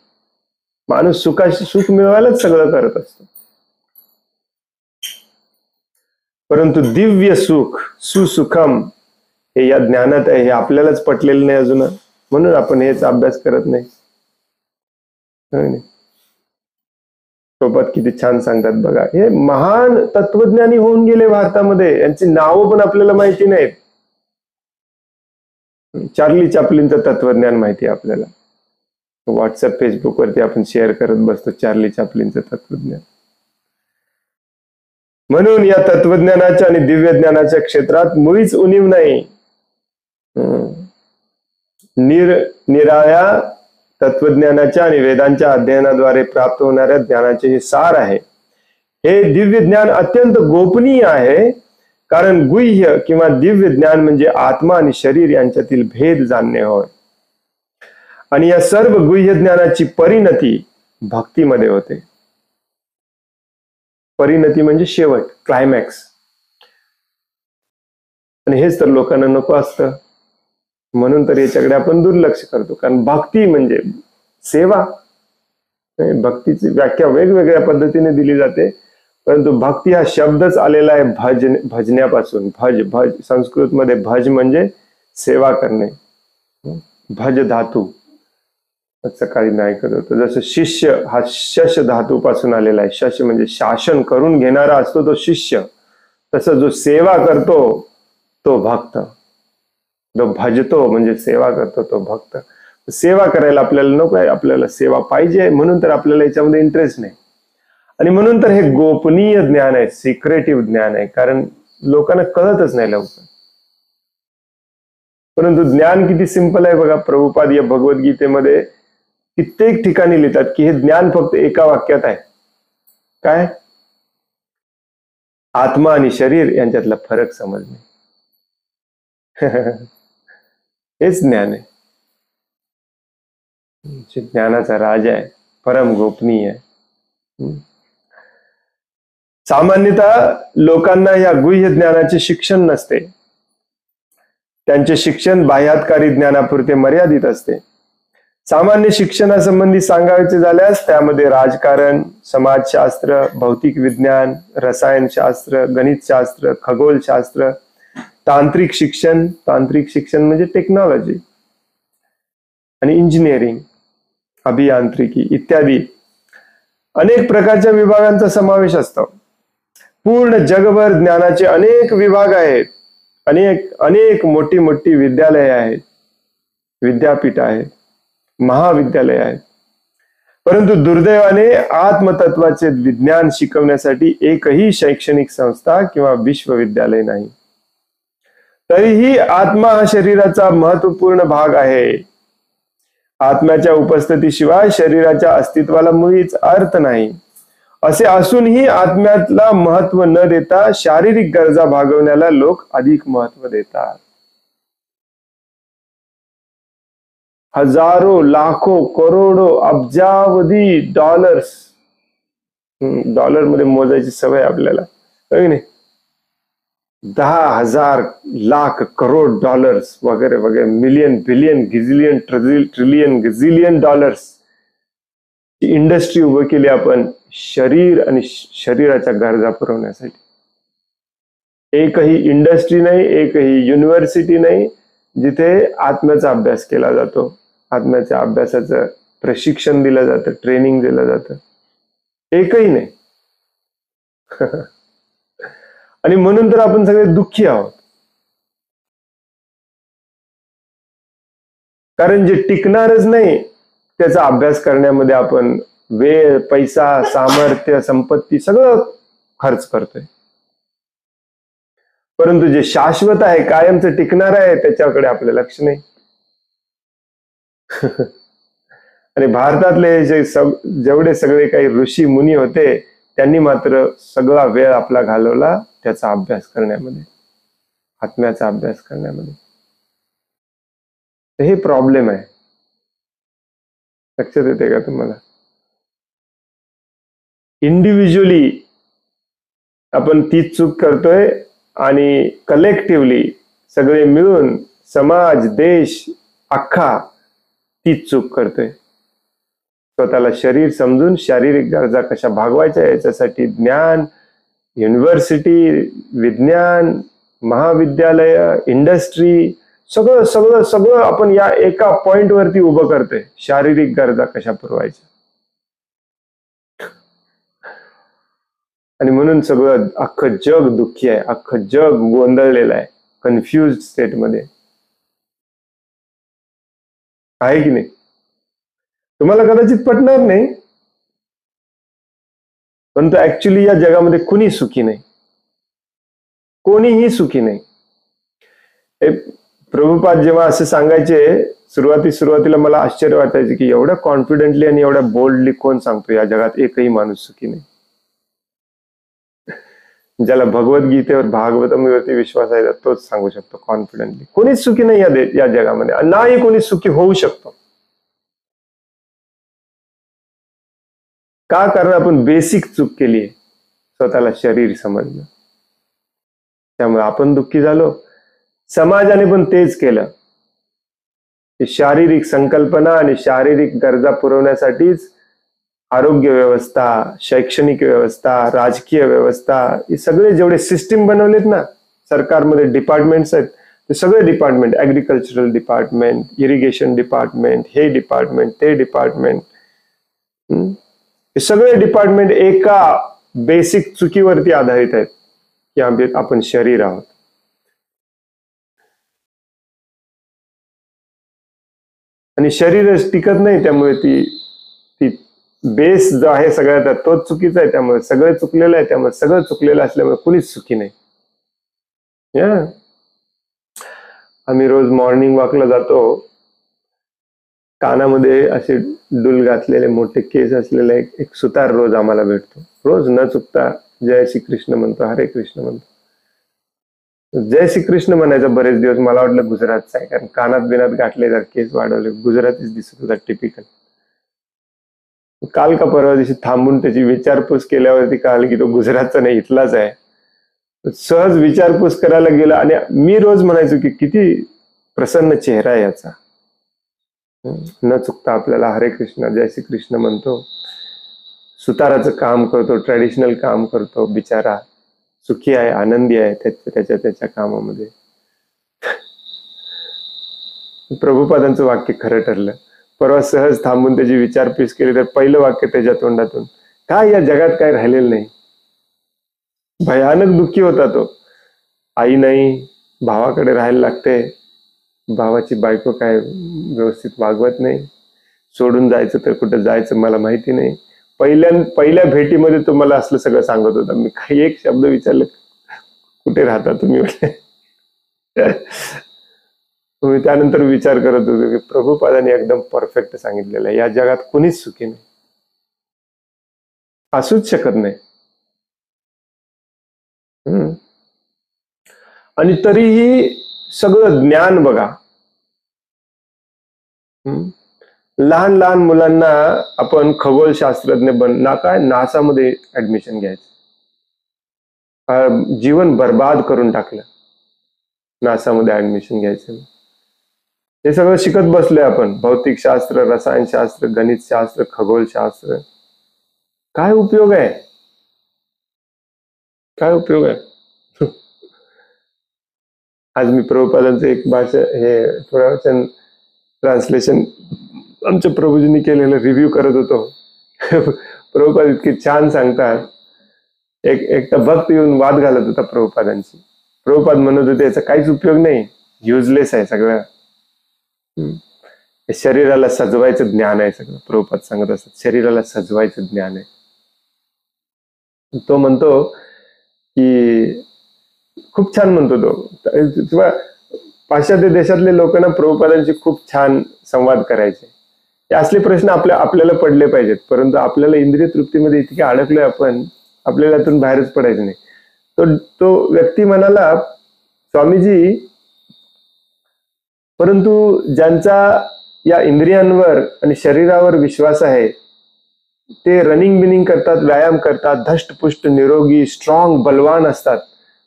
माणूस सुख मिळवायलाच सगळं करत असतो. परंतु दिव्य सुख, सुसुखम, हे या ज्ञानात आहे. हे आपल्यालाच पटलेलं नाही अजून, म्हणून आपण हेच अभ्यास करत नाही. सोबत किती छान सांगतात बघा. हे महान तत्वज्ञानी होऊन गेले भारतामध्ये, यांची नावं पण आपल्याला माहिती नाहीत. चार्ली चॅपलिनचं तत्वज्ञान माहिती आहे आपल्याला. व्हॉट्सअप, फेसबुक वरती आपण शेअर करत बसतो चार्ली चॅपलिनचं तत्वज्ञान. म्हणून या तत्वज्ञानाच्या आणि दिव्य ज्ञानाच्या क्षेत्रात मुळीच उणीव नाही. निराळ्या तत्वज्ञानाच्या आणि वेदांच्या अध्ययनाद्वारे प्राप्त होणाऱ्या ज्ञानाचे हे सार आहे. हे दिव्य ज्ञान अत्यंत गोपनीय आहे, कारण गुह्य किंवा दिव्य ज्ञान म्हणजे आत्मा आणि शरीर यांच्यातील भेद जाणणे होय. आणि या सर्व गुह्य ज्ञानाची परिणती भक्तीमध्ये होते. परिणती म्हणजे शेवट, क्लायमॅक्स. आणि हेच तर लोकांना नको असतं, म्हणून तर याच्याकडे आपण दुर्लक्ष करतो. कारण भक्ती म्हणजे सेवा. भक्तीची व्याख्या वेगवेगळ्या पद्धतीने दिली जाते, परंतु भक्ती हा शब्दच आलेला आहे भजण्यापासून. भज, संस्कृत मध्ये भज म्हणजे सेवा करणे. भज धातू सकाळी मी ऐकत होतो. जसं शिष्य हा शश धातू पासून आलेला आहे. शश म्हणजे शासन करून घेणारा असतो तो शिष्य, तसं जो सेवा करतो तो भक्त. जो भजतो म्हणजे सेवा करतो तो भक्त. सेवा करायला आपल्याला नको आहे, आपल्याला सेवा पाहिजे, म्हणून तर आपल्याला याच्यामध्ये इंटरेस्ट नाही. आणि म्हणून तर हे गोपनीय ज्ञान आहे, सिक्रेटिव्ह ज्ञान आहे, कारण लोकांना कळतच नाही लवकर. परंतु ज्ञान किती सिंपल आहे बघा. प्रभुपाद या भगवद्गीतेमध्ये कित्येक ठिकाणी लिहितात की हे ज्ञान फक्त एका वाक्यात आहे. काय? आत्मा आणि शरीर यांच्यातला फरक समजणे. हेच ज्ञान आहे, ज्ञानाचा राजा आहे, परम गोपनीय आहे. सामान्यतः लोकांना या गुह्य ज्ञानाचे शिक्षण नसते. त्यांचे शिक्षण बाह्यातकारी ज्ञानापुरते मर्यादित असते. सामान्य शिक्षणासंबंधी सांगायचे झाल्यास त्यामध्ये राजकारण, समाजशास्त्र, भौतिक विज्ञान, रसायनशास्त्र, गणितशास्त्र, खगोलशास्त्र, तांत्रिक शिक्षण म्हणजे टेक्नॉलॉजी, आणि इंजिनिअरिंग, अभियांत्रिकी इत्यादी अनेक प्रकारच्या विभागांचा समावेश असतो. पूर्ण जगभर ज्ञानाचे अनेक विभाग आहेत. अनेक मोठी मोठी विद्यालये आहेत, विद्यापीठ आहेत, महाविद्यालय आहेत. परंतु दुर्दैवाने आत्मतत्वाचे विज्ञान शिकवण्यासाठी एकही शैक्षणिक संस्था किंवा विश्वविद्यालय नाही. तरीही आत्मा हा शरीराचा महत्वपूर्ण भाग आहे. आत्म्याच्या उपस्थितीशिवाय शरीराच्या अस्तित्वाला मुळीच अर्थ नाही. असे असूनही आत्म्याला महत्व न देता शारीरिक गरजा भागवण्याला लोक अधिक महत्व देतात. हजारो, लाखो, करोडो, अब्जावधी डॉलर्स, डॉलर मध्ये मोजायची सवय आपल्याला, नाही? 10,000 लाख करोड डॉलर्स वगैरे वगैरे, million, billion, gazillion, trillion, gazillion dollars industry उभं केली आपण शरीर आणि शरीराच्या गरजा पुरवण्यासाठी. एकही इंडस्ट्री नाही, एकही युनिव्हर्सिटी नाही जिथे आत्म्याचा अभ्यास केला जातो, आत्म्याच्या अभ्यासाचं प्रशिक्षण दिलं जातं, ट्रेनिंग दिलं जातं. एकही नाही. आणि म्हणून तर आपण सगळे दुःखी आहोत. कारण जे टिकणारच नाही त्याचा अभ्यास करण्यामध्ये आपण वेळ, पैसा, सामर्थ्य, संपत्ती सगळं खर्च करतोय. परंतु जे शाश्वत आहे, कायमचं टिकणार आहे, त्याच्याकडे आपलं लक्ष नाही. आणि भारतातले जेवढे सगळे काही ऋषी मुनी होते त्यांनी मात्र सगळा वेळ आपला घालवला त्याचा अभ्यास करण्यामध्ये, आत्म्याचा अभ्यास करण्यामध्ये. हे प्रॉब्लेम आहे. लक्षात येते का तुम्हाला? इंडिव्हिज्युअली आपण तीच चूक करतोय आणि कलेक्टिव्हली सगळे मिळून समाज, देश अख्खा तीच चूक करतोय. स्वतःला शरीर समजून शारीरिक गरजा कशा भागवायच्या याच्यासाठी ज्ञान, युनिव्हर्सिटी, विज्ञान, महाविद्यालय, इंडस्ट्री, सगळं सगळं सगळं आपण या एका पॉइंट वरती उभं करतोय. शारीरिक गरजा कशा पुरवायच्या. आणि म्हणून सगळं अख्खं जग दुःखी आहे, अख्खं जग गोंधळलेलं आहे, कन्फ्युज स्टेट मध्ये आहे की नाही? तुम्हाला कदाचित पटणार नाही, पण तो ऍक्च्युली या जगामध्ये कुणी सुखी नाही, कोणीही सुखी नाही. प्रभुपाद जेव्हा असे सांगायचे सुरुवातीला मला आश्चर्य वाटायचे की एवढ्या कॉन्फिडेंटली आणि एवढ्या बोल्डली कोण सांगतो या जगात एकही माणूस सुखी नाही. ज्याला भगवद्गीतेवर भागवतावरती विश्वास आहे तोच सांगू शकतो कॉन्फिडेंटली. कोणीच सुखी नाही या जगामध्ये, नाही कोणी सुखी होऊ शकतो. का? कारण आपण बेसिक चूक केली आहे, स्वतःला शरीर समजलं. त्यामुळे आपण दुःखी झालो. समाजाने पण तेच केलं. शारीरिक संकल्पना आणि शारीरिक गरजा पुरवण्यासाठीच आरोग्य व्यवस्था, शैक्षणिक व्यवस्था, राजकीय व्यवस्था, हे सगळे जेवढे सिस्टीम बनवलेत ना, सरकारमध्ये डिपार्टमेंट्स आहेत, ते सगळे department, agricultural department, irrigation department, हे डिपार्टमेंट, ते डिपार्टमेंट, हे सगळे डिपार्टमेंट एका बेसिक चुकीवरती आधारित आहेत की आपण शरीर आहोत. आणि शरीरच टिकत नाही, त्यामुळे ती बेस जो आहे सगळ्यात तोच चुकीचा आहे. त्यामुळे सगळं चुकलेलं आहे. त्यामुळे सगळं चुकलेलं असल्यामुळे कुणीच सुखी नाही. आम्ही रोज मॉर्निंग वॉकला जातो, कानामध्ये असे डुल घातलेले मोठे केस असलेला एक सुतार रोज आम्हाला भेटतो. रोज न चुकता जय श्री कृष्ण म्हणतो, हरे कृष्ण म्हणतो. जय श्री कृष्ण म्हणायचा बरेच दिवस मला वाटलं गुजरातचा आहे, कारण कानात बिनात घातले तर केस वाढवले, गुजरातीच दिसत होता टिपिकल. काल का परवा दिवशी थांबून त्याची विचारपूस केल्यावरती कळालं की तो गुजरातचा नाही, इथलाच आहे. सहज विचारपूस करायला गेला आणि मी रोज म्हणायचो की किती प्रसन्न चेहरा आहे याचा. न चुकता आपल्याला हरे कृष्ण जय श्री कृष्ण म्हणतो, सुताराचं काम करतो, ट्रॅडिशनल काम करतो, बिचारा सुखी आहे, आनंदी आहे त्याच्या कामामध्ये. प्रभुपादांचं वाक्य खरं ठरलं. परवा सहज थांबून त्याची विचारपूस केली तर पहिलं वाक्य त्याच्या तोंडातून, काय या जगात काय राहिलेलं नाही. भयानक दुःखी होता तो. आई नाही, भावाकडे राहायला लागते, भावाची बायको काय व्यवस्थित वागवत नाही, सोडून जायचं तर कुठं जायचं मला माहिती नाही. पहिल्या भेटीमध्ये तो मला असलं सगळं सांगत होता. मी काही एक शब्द विचारलं, कुठे राहता तुम्ही? मी त्यानंतर विचार करत होतो की प्रभुपादांनी एकदम परफेक्ट सांगितलेलं आहे, या जगात कुणीच सुखी नाही, असूच शकत नाही. आणि तरीही सगळं ज्ञान बघा. लहान लहान मुलांना आपण खगोलशास्त्रज्ञ काय नासामध्ये ऍडमिशन घ्यायचं, जीवन बर्बाद करून टाकलं नासामध्ये ऍडमिशन घ्यायचं. हे सगळं शिकत बसलोय आपण, भौतिकशास्त्र, रसायनशास्त्र, गणितशास्त्र, खगोलशास्त्र. काय उपयोग आहे? काय उपयोग आहे? आज मी प्रभुपादांचं एक भाषा हे थोडं ट्रान्सलेशन आमच्या प्रभूजींनी केलेलं रिव्ह्यू करत होतो. प्रभुपाद इतके छान सांगतात. एक भक्त येऊन वाद घालत होता प्रभुपादांची. प्रभुपाद म्हणत होते याचा काहीच उपयोग नाही, युजलेस आहे सगळं, शरीराला सजवायचं ज्ञान आहे सगळं. प्रभुपाद सांगत असतात शरीराला सजवायचं ज्ञान आहे. तो म्हणतो की खूप छान म्हणतो तो. पाश्चात्य देशातले लोक ना प्रभुपादांची खूप छान संवाद करायचे. हे असले प्रश्न आपल्याला पडले पाहिजेत, परंतु आपल्याला इंद्रिय तृप्तीमध्ये इतके अडकलोय आपण आपल्याला यातून बाहेरच पडायचं नाही. तो व्यक्ती म्हणाला, स्वामीजी, परंतु ज्यांचा या इंद्रियांवर आणि शरीरावर विश्वास आहे ते रनिंग बिनिंग करतात, व्यायाम करतात, धष्टपुष्ट निरोगी स्ट्रॉंग बलवान असतात,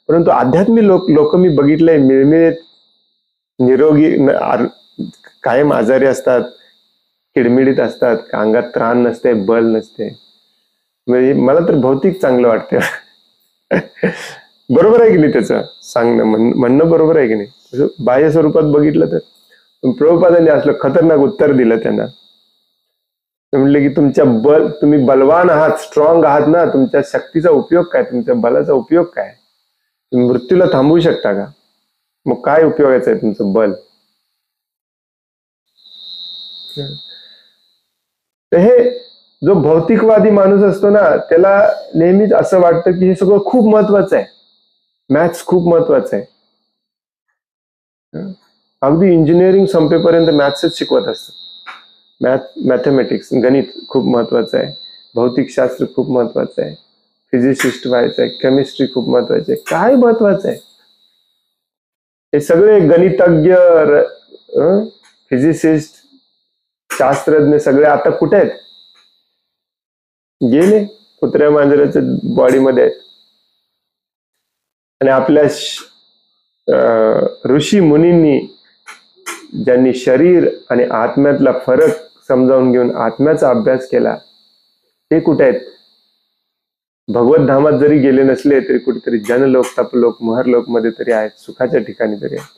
परंतु आध्यात्मिक लोक मी बघितले मिळमिळीत निरोगी कायम आजारी असतात, किडमिडीत असतात, अंगात त्राण नसते, बल नसते. म्हणजे मला तर भौतिक चांगलं वाटतं. बरोबर आहे की नाही? त्याचं सांगणं म्हणणं बरोबर आहे की नाही? बाह्य स्वरूपात बघितलं तर प्रभुपादांनी असलं खतरनाक उत्तर दिलं त्यांना. म्हणले की तुम्ही बलवान आहात, स्ट्रॉंग आहात ना, तुमच्या शक्तीचा उपयोग काय, तुमच्या बलाचा उपयोग काय? तुम्ही मृत्यूला थांबवू शकता का? मग काय उपयोगाचं आहे तुमचं बल? तर हे जो भौतिकवादी माणूस असतो ना, त्याला नेहमीच असं वाटतं की हे सगळं खूप महत्वाचं आहे, मॅथ्स खूप महत्वाचं आहे. अगदी इंजिनिअरिंग संपेपर्यंत मॅथ्सच शिकवत असतात. मॅथमॅटिक्स, गणित खूप महत्वाचं आहे, भौतिकशास्त्र खूप महत्वाचं आहे, फिजिसिस्ट व्हायचं आहे, केमिस्ट्री खूप महत्वाची आहे. काय महत्वाचं आहे? हे सगळे गणितज्ञ, फिजिसिस्ट, शास्त्रज्ञ सगळे आता कुठे आहेत? गेले, कुत्र्या मांजराच्या बॉडीमध्ये आहेत. आणि आपल्या ऋषी मुनींनी ज्यांनी शरीर आणि आत्म्यातला फरक समजावून घेऊन आत्म्याचा अभ्यास केला, ते कुठे आहेत? भगवत धामात जरी गेले नसले तरी कुठेतरी जनलोक, तपलोक, महरलोक मध्ये तरी आहेत, सुखाच्या ठिकाणी तरी आहेत.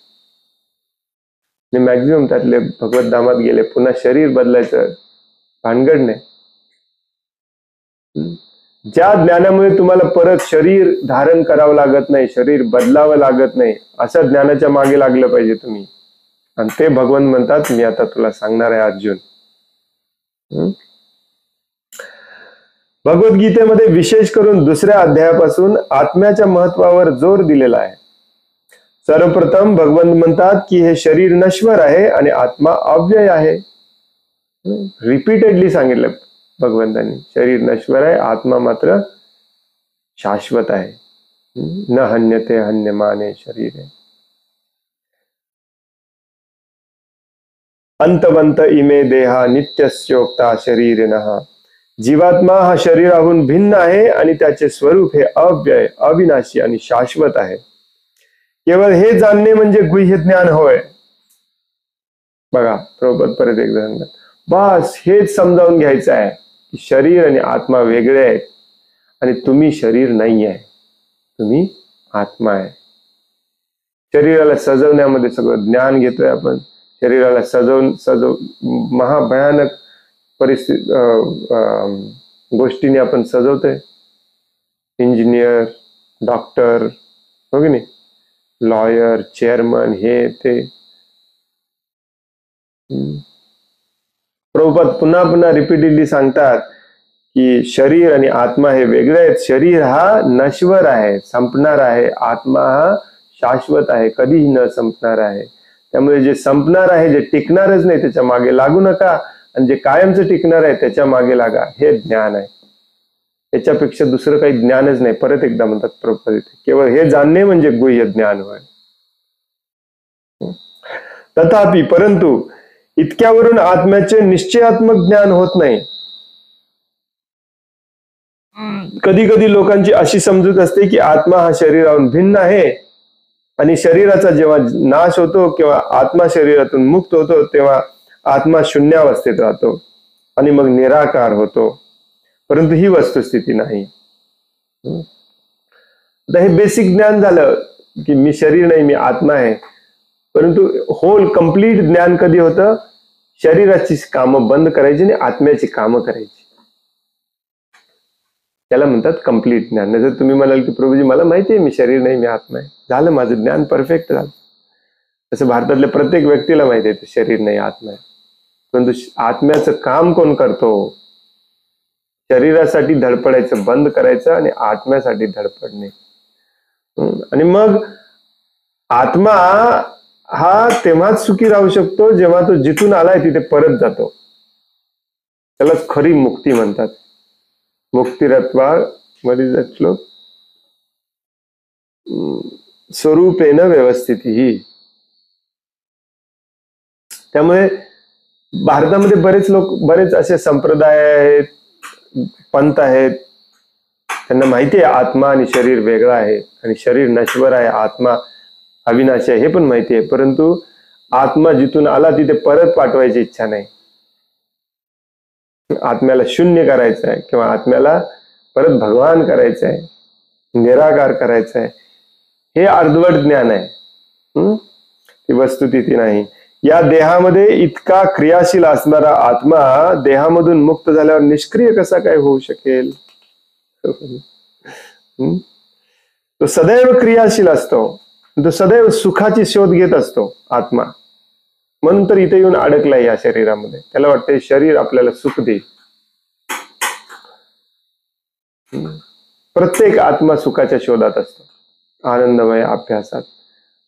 मॅक्झिमम त्यातले भगवत धामात गेले, पुन्हा शरीर बदलायचं भानगड नाही. ज्या ज्ञानामुळे तुम्हाला परत शरीर धारण करावं लागत नाही, शरीर बदलावं लागत नाही, अशा ज्ञानाच्या मागे लागलं पाहिजे तुम्ही. आणि ते भगवान म्हणतात, मी आता तुला सांगणार आहे अर्जुन. भगवद्गीतेमध्ये विशेष करून 2ऱ्या अध्यायापासून आत्म्याच्या महत्वावर जोर दिलेला आहे. सर्वप्रथम भगवंत म्हणतात की हे शरीर नश्वर आहे आणि आत्मा अव्यय आहे. रिपीटेडली सांगितलं भगवंतांनी, शरीर नश्वर आहे, आत्मा मात्र शाश्वत आहे. न हन्यते हन्यमाने शरीर आहे. अंतवंत इमे देहा नित्यस्योक्ता शरीरिणः. जीवात्मा हा शरीराहून भिन्न आहे आणि त्याचे स्वरूप हे अव्यय, अविनाशी आणि शाश्वत आहे. केवळ हे जाणणे म्हणजे गुह्य ज्ञान होय. बघा, प्रभुपाद परत एकदा सांगतात, बस हेच समजावून घ्यायचं आहे की शरीर आणि आत्मा वेगळे आहेत आणि तुम्ही शरीर नाही आहे, तुम्ही आत्मा आहे. शरीराला सजवण्यामध्ये सगळं ज्ञान घेतोय आपण. शरीराला सजवून महाभयानक परिस्थिती गोष्टीने आपण सजवतोय. इंजिनियर, डॉक्टर, हो की नाही, लॉयर, चेअरमन, हे ते. प्रभुपाद पुन्हा पुन्हा रिपीटेडली सांगतात की शरीर आणि आत्मा हे वेगळे आहेत. शरीर हा नश्वर आहे, संपणार आहे. आत्मा हा शाश्वत आहे, कधीही न संपणार आहे. त्यामुळे जे संपणार आहे, जे टिकणारच नाही, त्याच्या मागे लागू नका. आणि जे कायमचं टिकणार आहे त्याच्या मागे लागा. हे ज्ञान आहे. याच्यापेक्षा दुसरं काही ज्ञानच नाही. परत एकदा म्हणतात प्रभुपाद इथे, केवळ हे जाणणे म्हणजे गुह्य ज्ञान होय. तथापि परंतु इतक्यावरून आत्म्याचे निश्चयात्मक ज्ञान होत नाही. कधी कधी लोकांची अशी समजूत असते की आत्मा हा शरीराहून भिन्न आहे आणि शरीराचा जेव्हा नाश होतो किंवा आत्मा शरीरातून मुक्त होतो तेव्हा आत्मा शून्यावस्थेत राहतो आणि मग निराकार होतो. परंतु ही वस्तुस्थिती नाही. आता हे बेसिक ज्ञान झालं की मी शरीर नाही, मी आत्मा आहे. परंतु होल कम्प्लीट ज्ञान कधी होतं? शरीराची कामं बंद करायची आणि आत्म्याची कामं करायची. त्याला म्हणतात कम्प्लीट ज्ञान. जर तुम्ही म्हणाल की प्रभूजी मला माहिती आहे मी शरीर नाही, मी आत्मा आहे, झालं, माझं ज्ञान परफेक्ट झालं. तसं भारतातल्या प्रत्येक व्यक्तीला माहिती आहे शरीर नाही, आत्मा आहे. परंतु आत्म्याचं काम कोण करतो? शरीरासाठी धडपडायचं बंद करायचं आणि आत्म्यासाठी धडपडणे. आणि मग आत्मा हा तेव्हाच सुखी राहू शकतो जेव्हा तो जिथून आलाय तिथे परत जातो. त्यालाच खरी मुक्ती म्हणतात. मुक्तिरत्वा what is that श्लोक? स्वरूपेन व्यवस्थिती. त्यामुळे भारतामध्ये बरेच असे संप्रदाय आहेत, पंथ आहेत, त्यांना माहिती आहे आत्मा आणि शरीर वेगळं आहे आणि शरीर नश्वर आहे, आत्मा अविनाशी आहे हे पण माहिती आहे, परंतु आत्मा जिथून आला तिथे परत पाठवायची इच्छा नाही. आत्म्याला शून्य करायचं आहे किंवा आत्म्याला परत भगवान करायचं आहे, निराकार करायचं आहे, हे अर्धवट ज्ञान आहे. ती वस्तुस्थिती नाही. या देहामध्ये इतका क्रियाशील असणारा आत्मा देहामधून मुक्त झाल्यावर निष्क्रिय कसा काय होऊ शकेल? तो सदैव क्रियाशील असतो, तो सदैव सुखाची शोध घेत असतो आत्मा. म्हणून तर इथे येऊन अडकलाय या शरीरामध्ये. त्याला वाटते शरीर आपल्याला सुख देईल. प्रत्येक आत्मा सुखाच्या शोधात असतो, आनंदमय अभ्यासात,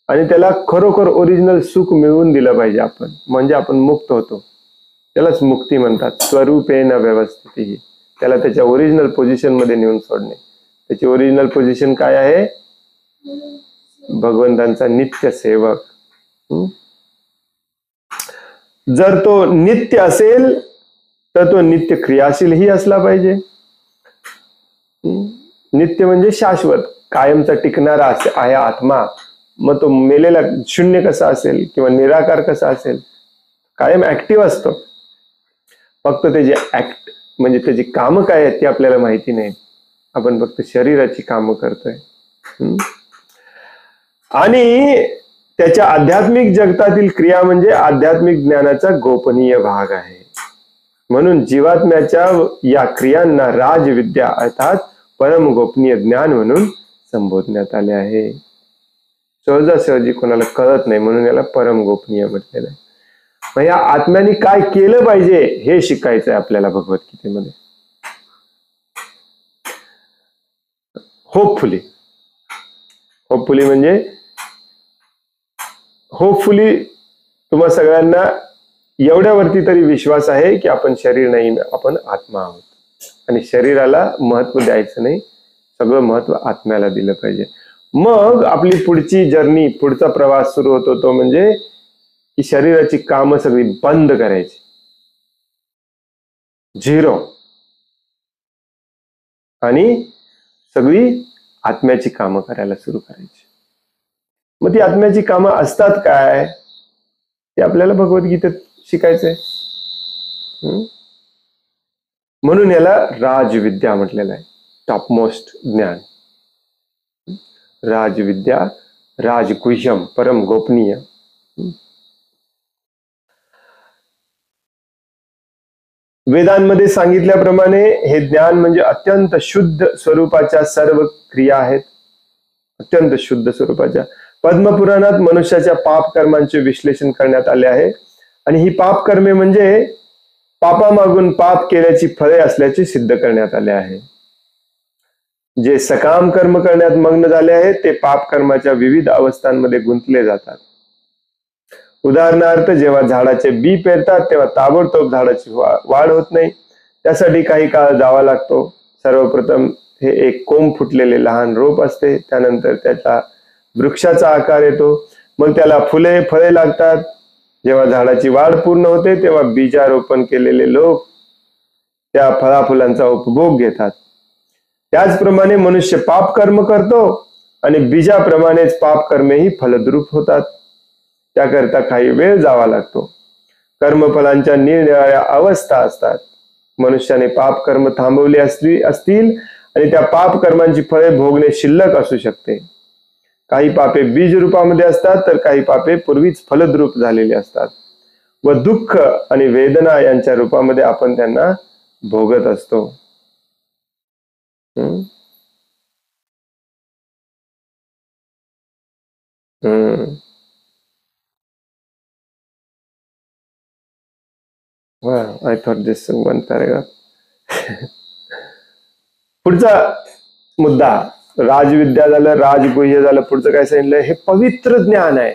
आणि त्याला खरोखर ओरिजिनल सुख मिळवून दिलं पाहिजे आपण, म्हणजे आपण मुक्त होतो. त्यालाच मुक्ती म्हणतात. स्वरूपेन व्यवस्थिती. त्याला त्याच्या ओरिजिनल पोझिशन मध्ये नेऊन सोडणे. त्याची ओरिजिनल पोझिशन काय आहे? भगवंतांचा नित्य सेवक. जर तो नित्य असेल तर तो नित्य क्रियाशीलही असला पाहिजे. नित्य म्हणजे शाश्वत, कायमचा टिकणारा आहे आत्मा. मग तो मेलेला शून्य कसा असेल किंवा निराकार कसा असेल? कायम ऍक्टिव्ह असतो. फक्त त्याची म्हणजे त्याची कामं काय आहेत ते आपल्याला माहिती नाही. आपण फक्त शरीराची कामं करतोय. आणि त्याच्या आध्यात्मिक जगतातील क्रिया म्हणजे आध्यात्मिक ज्ञानाचा गोपनीय भाग आहे. म्हणून जीवात्म्याच्या या क्रियांना राजविद्या अर्थात परम गोपनीय ज्ञान म्हणून संबोधण्यात आले आहे. सहजासहजी कोणाला कळत नाही म्हणून याला परम गोपनीय म्हटलेलं आहे. मग या आत्म्याने काय केलं पाहिजे हे शिकायचंय आपल्याला भगवद्गीतेमध्ये. होपफुली म्हणजे होपफुली तुम्हा सगळ्यांना एवढ्यावरती तरी विश्वास आहे की आपण शरीर नाही, आपण आत्मा आहोत. आणि शरीराला महत्व द्यायचं नाही, सगळं महत्व आत्म्याला दिलं पाहिजे. मग आपली पुढची जर्नी, पुढचा प्रवास सुरू होतो, तो म्हणजे की शरीराची कामं सगळी बंद करायची, झिरो, आणि सगळी आत्म्याची कामं करायला सुरू करायची. मग ती आत्म्याची कामं असतात काय ते आपल्याला भगवद्गीतेत शिकायचंय. म्हणून याला राजविद्या म्हटलेलं आहे. टॉपमोस्ट ज्ञान, राजविद्या, राजगुह्यम, परम गोपनीय. वेदांमध्ये सांगितल्याप्रमाणे हे ज्ञान म्हणजे अत्यंत शुद्ध स्वरूपाच्या सर्व क्रिया आहेत, अत्यंत शुद्ध स्वरूपाच्या. पद्मपुराणात मनुष्याच्या पाप कर्मांचे विश्लेषण करण्यात आले आहे. आणि ही पाप कर्मे म्हणजे पापामागून पाप केल्याची फळे असल्याचे सिद्ध करण्यात आले आहे. जे सकाम कर्म करण्यात मग्न झाले आहेत ते पाप कर्माच्या विविध अवस्थांमध्ये गुंतले जातात. उदाहरणार्थ, जेव्हा झाडाचे बी पेरतात तेव्हा ताबडतोब झाडाची वाढ होत नाही. त्यासाठी काही काळ जावा लागतो. सर्वप्रथम हे एक कोंब फुटलेले लहान रोप असते, त्यानंतर त्याचा वृक्षाचा आकार येतो, मग त्याला फुले फळे लागतात. जेव्हा झाडाची वाढ पूर्ण होते तेव्हा बीजारोपण केलेले लोक त्या फळाफुलांचा उपभोग घेतात. त्याचप्रमाणे मनुष्य पाप कर्म करतो आणि बीजाप्रमाणेच पाप कर्मेही फलद्रूप होतात. त्याकरता काही वेळ जावा लागतो. कर्मफलांच्या निरनिराळ्या अवस्था असतात. मनुष्याने पाप कर्म थांबवले असतील आणि त्या पाप कर्मांची फळे भोगणे शिल्लक असू शकते. काही पापे बीज रूपामध्ये असतात तर काही पापे पूर्वीच फलद्रूप झालेली असतात व दुःख आणि वेदना यांच्या रूपामध्ये आपण त्यांना भोगत असतो. I thought this one paragraph. पुढचा मुद्दा, राजविद्या झालं, राजगुह्य झालं. पुढचं काय सांगितलंय? हे पवित्र ज्ञान आहे.